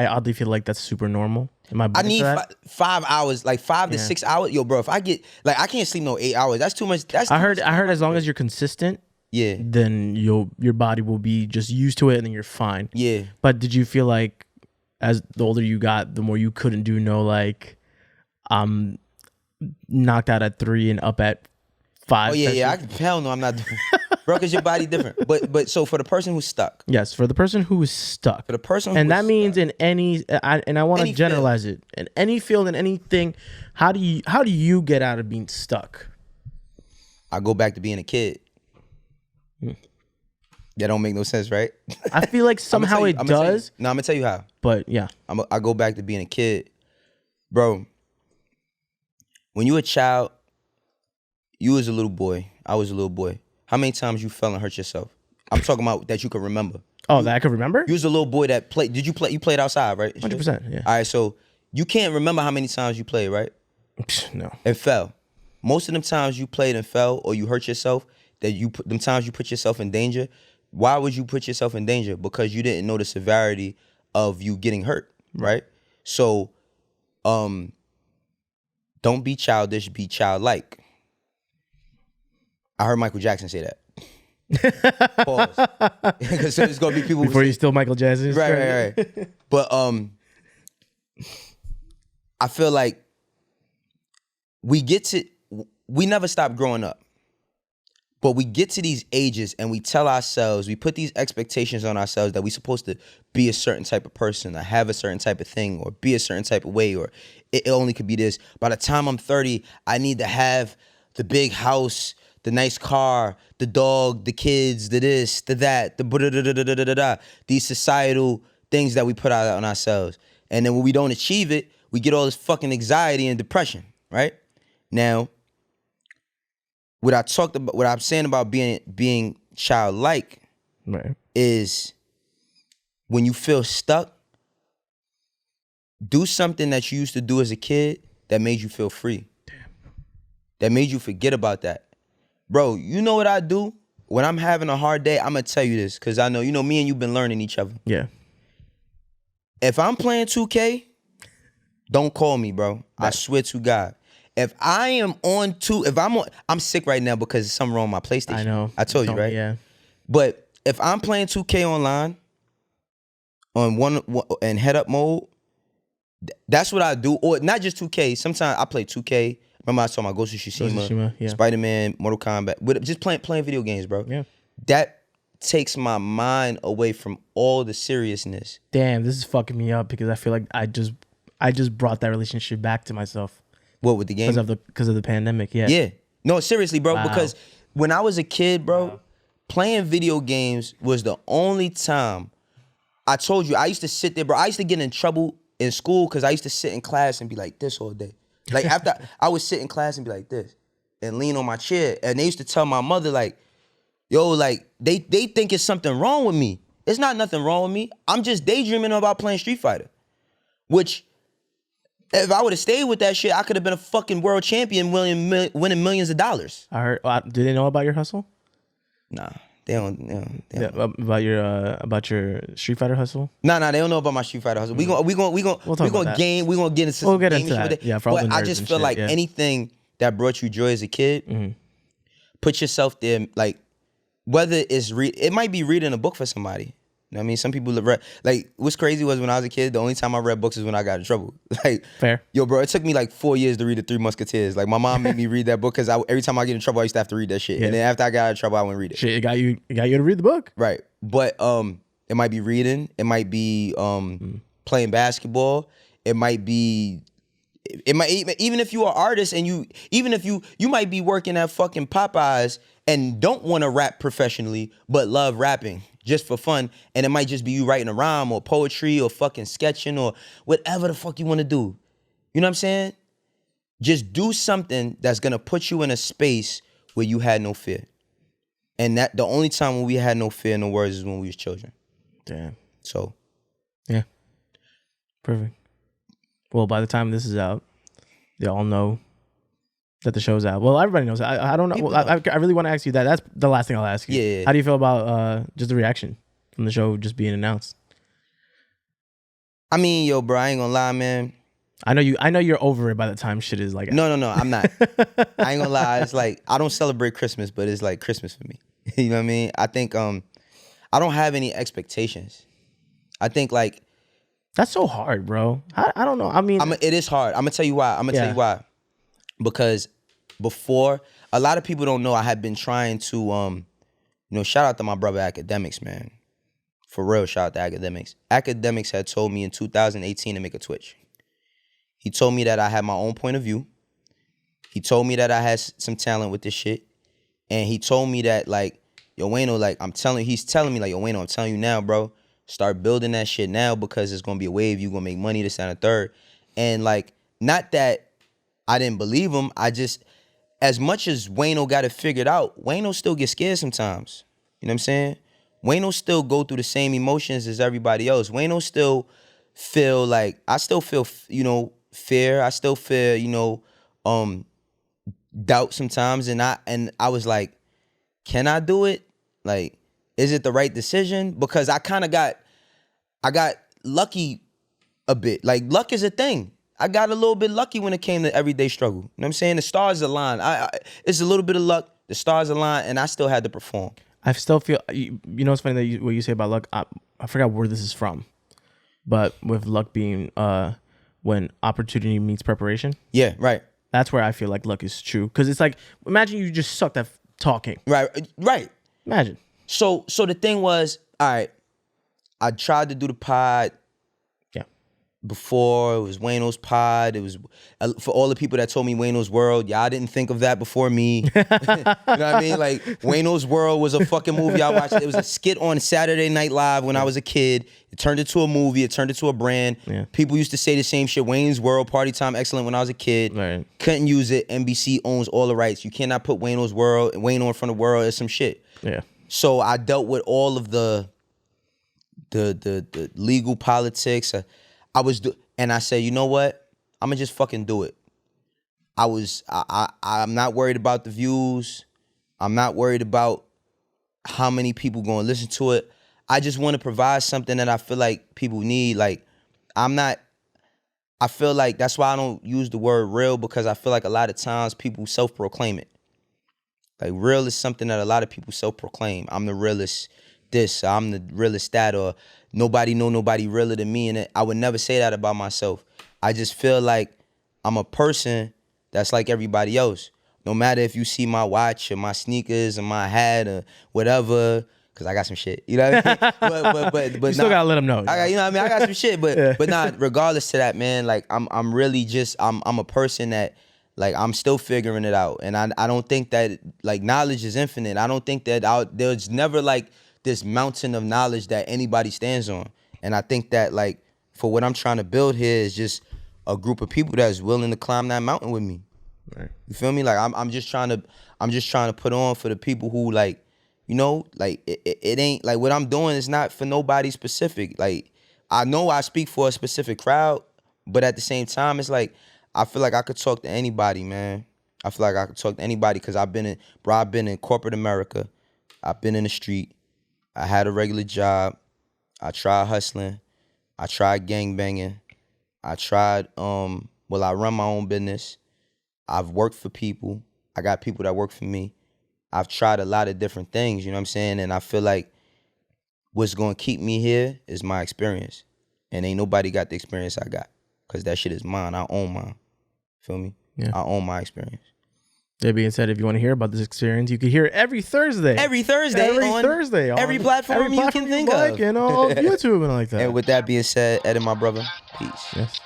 oddly feel like that's super normal. Am I? I need 5 hours, like 5 to 6 hours. Yo, bro, if I get like I can't sleep no 8 hours. That's too much. I heard as long as you're consistent, yeah, then your body will be just used to it, and then you're fine. Yeah. But did you feel like as the older you got, the more you couldn't do knocked out at 3 and up at 5? Oh yeah. Hell no, I'm not doing. Bro, because your body different. But so for the person who's stuck. Yes, for the person who is stuck. For the person and that means stuck. In any and I want to generalize it. In any field, in anything, how do you get out of being stuck? I go back to being a kid. That don't make no sense, right? I feel like somehow it does. No, I'm gonna tell you how. But yeah. I go back to being a kid. Bro, when you a child, you was a little boy. I was a little boy. How many times you fell and hurt yourself? I'm talking about that you could remember. Oh, that I could remember? You was a little boy that played. Did you play? You played outside, right? 100%, yeah. All right, so you can't remember how many times you played, right? No. And fell. Most of them times you played and fell or you hurt yourself, them times you put yourself in danger, why would you put yourself in danger? Because you didn't know the severity of you getting hurt, right? So, don't be childish, be childlike. I heard Michael Jackson say that. Pause. Because there's gonna be people before you steal Michael Jackson's right. But I feel like we never stop growing up. But we get to these ages and we tell ourselves, we put these expectations on ourselves that we're supposed to be a certain type of person or have a certain type of thing or be a certain type of way, or it only could be this. By the time I'm 30, I need to have the big house, the nice car, the dog, the kids, the this, the that, the these societal things that we put out on ourselves. And then when we don't achieve it, we get all this fucking anxiety and depression, right? Now, what I'm saying about being childlike is when you feel stuck, do something that you used to do as a kid that made you feel free. Damn. That made you forget about that. Bro, you know what I do? When I'm having a hard day, I'm going to tell you this because I know, me and you've been learning each other. Yeah. If I'm playing 2K, don't call me, bro. Right. I swear to God. If I am I'm sick right now because there's something wrong with my PlayStation. I know. I told you, right? Yeah. But if I'm playing 2K online on one and head up mode, that's what I do. Or not just 2K. Sometimes I play 2K. Remember I was talking about Ghost of Tsushima, yeah. Spider-Man, Mortal Kombat. Just playing video games, bro. Yeah. That takes my mind away from all the seriousness. Damn, this is fucking me up because I feel like I just brought that relationship back to myself. What, with the game? Because of the pandemic, yeah. Yeah. No, seriously, bro. Wow. Because when I was a kid, bro, playing video games was the only time. I told you, I used to sit there, bro. I used to get in trouble in school because I used to sit in class and be like this all day. Like after I would sit in class and be like this and lean on my chair. And they used to tell my mother like, yo, like they think it's something wrong with me. It's not nothing wrong with me. I'm just daydreaming about playing Street Fighter. Which, if I would have stayed with that shit, I could have been a fucking world champion winning millions of dollars. I heard. Do they know about your hustle? Nah, they don't. Yeah, about your Street Fighter hustle. Nah, they don't know about my Street Fighter hustle. We gonna game. We gonna get into. We'll get into that. Yeah, for all the nerds I just feel like anything that brought you joy as a kid, put yourself there. Like whether it's it might be reading a book for somebody. You know what I mean? Some people read, like, what's crazy was when I was a kid, the only time I read books is when I got in trouble. Like, Fair. yo, bro, it took me like 4 years to read the Three Musketeers. Like, my mom made me read that book because every time I get in trouble, I used to have to read that shit. Yeah. And then after I got out of trouble, I wouldn't read it. Shit, it got you to read the book. Right. But it might be reading. It might be playing basketball. It might even if you're an artist and you might be working at fucking Popeyes and don't want to rap professionally but love rapping just for fun, and it might just be you writing a rhyme or poetry or fucking sketching or whatever the fuck you want to do. You know what I'm saying? Just do something that's gonna put you in a space where you had no fear. And that the only time when we had no fear in the words is when we was children. Damn. So yeah. Perfect. Well, by the time this is out, they all know that the show's out. Well, everybody knows. I don't know. Well, I really want to ask you that. That's the last thing I'll ask you. Yeah. How do you feel about just the reaction from the show just being announced? I mean, yo, bro, I ain't gonna lie, man. I know you're over it by the time shit is like. No, I'm not. I ain't gonna lie. It's like I don't celebrate Christmas, but it's like Christmas for me. You know what I mean? I think I don't have any expectations. I think like that's so hard, bro. I don't know. I mean, it is hard. I'm gonna tell you why. Tell you why. Because before, a lot of people don't know I had been trying to shout out to my brother AlexxMedia, man. For real, shout out to AlexxMedia. AlexxMedia had told me in 2018 to make a Twitch. He told me that I had my own point of view. He told me that I had some talent with this shit. And he told me that, like, yo, Wayno, like, he's telling me, like, yo, Wayno, I'm telling you now, bro, start building that shit now because it's going to be a wave. You're going to make money, this and a third. And, like, not that I didn't believe him. I just, as much as Wayno got it figured out, Wayno still gets scared sometimes. You know what I'm saying? Wayno still go through the same emotions as everybody else. Wayno still feel like, I still feel, fear. I still feel, doubt sometimes. And I was like, can I do it? Like, is it the right decision? Because I got lucky a bit. Like, luck is a thing. I got a little bit lucky when it came to everyday struggle. You know what I'm saying? The stars aligned. It's a little bit of luck. The stars aligned, and I still had to perform. I still feel, you know, it's funny that what you say about luck. I forgot where this is from, but with luck being when opportunity meets preparation. Yeah, right. That's where I feel like luck is true. Because it's like, imagine you just sucked at talking. Right. Imagine. So the thing was, all right, I tried to do the pod. Before it was Wayno's pod. It was for all the people that told me Wayno's World. Y'all didn't think of that before me. You know what I mean? Like, Wayno's World was a fucking movie I watched. It was a skit on Saturday Night Live when I was a kid. It turned into a movie. It turned into a brand. Yeah. People used to say the same shit. Wayne's World, Party Time, excellent when I was a kid. Right. Couldn't use it. NBC owns all the rights. You cannot put Wayno's World, Wayno in front of World. It's some shit. Yeah. So I dealt with all of the legal politics. And I said, you know what? I'm gonna just fucking do it. I'm not worried about the views. I'm not worried about how many people gonna listen to it. I just want to provide something that I feel like people need. Like, I feel like that's why I don't use the word real, because I feel like a lot of times people self-proclaim it. Like, real is something that a lot of people self-proclaim. I'm the realest this, I'm the realest that, or nobody realer than me. And I would never say that about myself. I just feel like I'm a person that's like everybody else. No matter if you see my watch or my sneakers or my hat or whatever, because I got some shit. You know what I mean? But you still gotta let them know. I got some shit, but not regardless to that, man. Like, I'm really just I'm a person that, like, I'm still figuring it out. And I don't think that, like, knowledge is infinite. I don't think that there's never, like, this mountain of knowledge that anybody stands on. And I think that, like, for what I'm trying to build here is just a group of people that's willing to climb that mountain with me. Right. You feel me? Like, I'm just trying to put on for the people who, like, like, it ain't like what I'm doing is not for nobody specific. Like, I know I speak for a specific crowd, but at the same time, it's like, I feel like I could talk to anybody, man. I feel like I could talk to anybody because I've been in corporate America. I've been in the street. I had a regular job. I tried hustling. I tried gangbanging. I tried, I run my own business. I've worked for people. I got people that work for me. I've tried a lot of different things, you know what I'm saying? And I feel like what's gonna keep me here is my experience. And ain't nobody got the experience I got. Cause that shit is mine. I own mine. Feel me? Yeah. I own my experience. That being said, if you want to hear about this experience, you can hear it every Thursday. Every Thursday on every platform you can think like, of. and on YouTube and like that. And with that being said, Eddin, my brother, peace. Yes.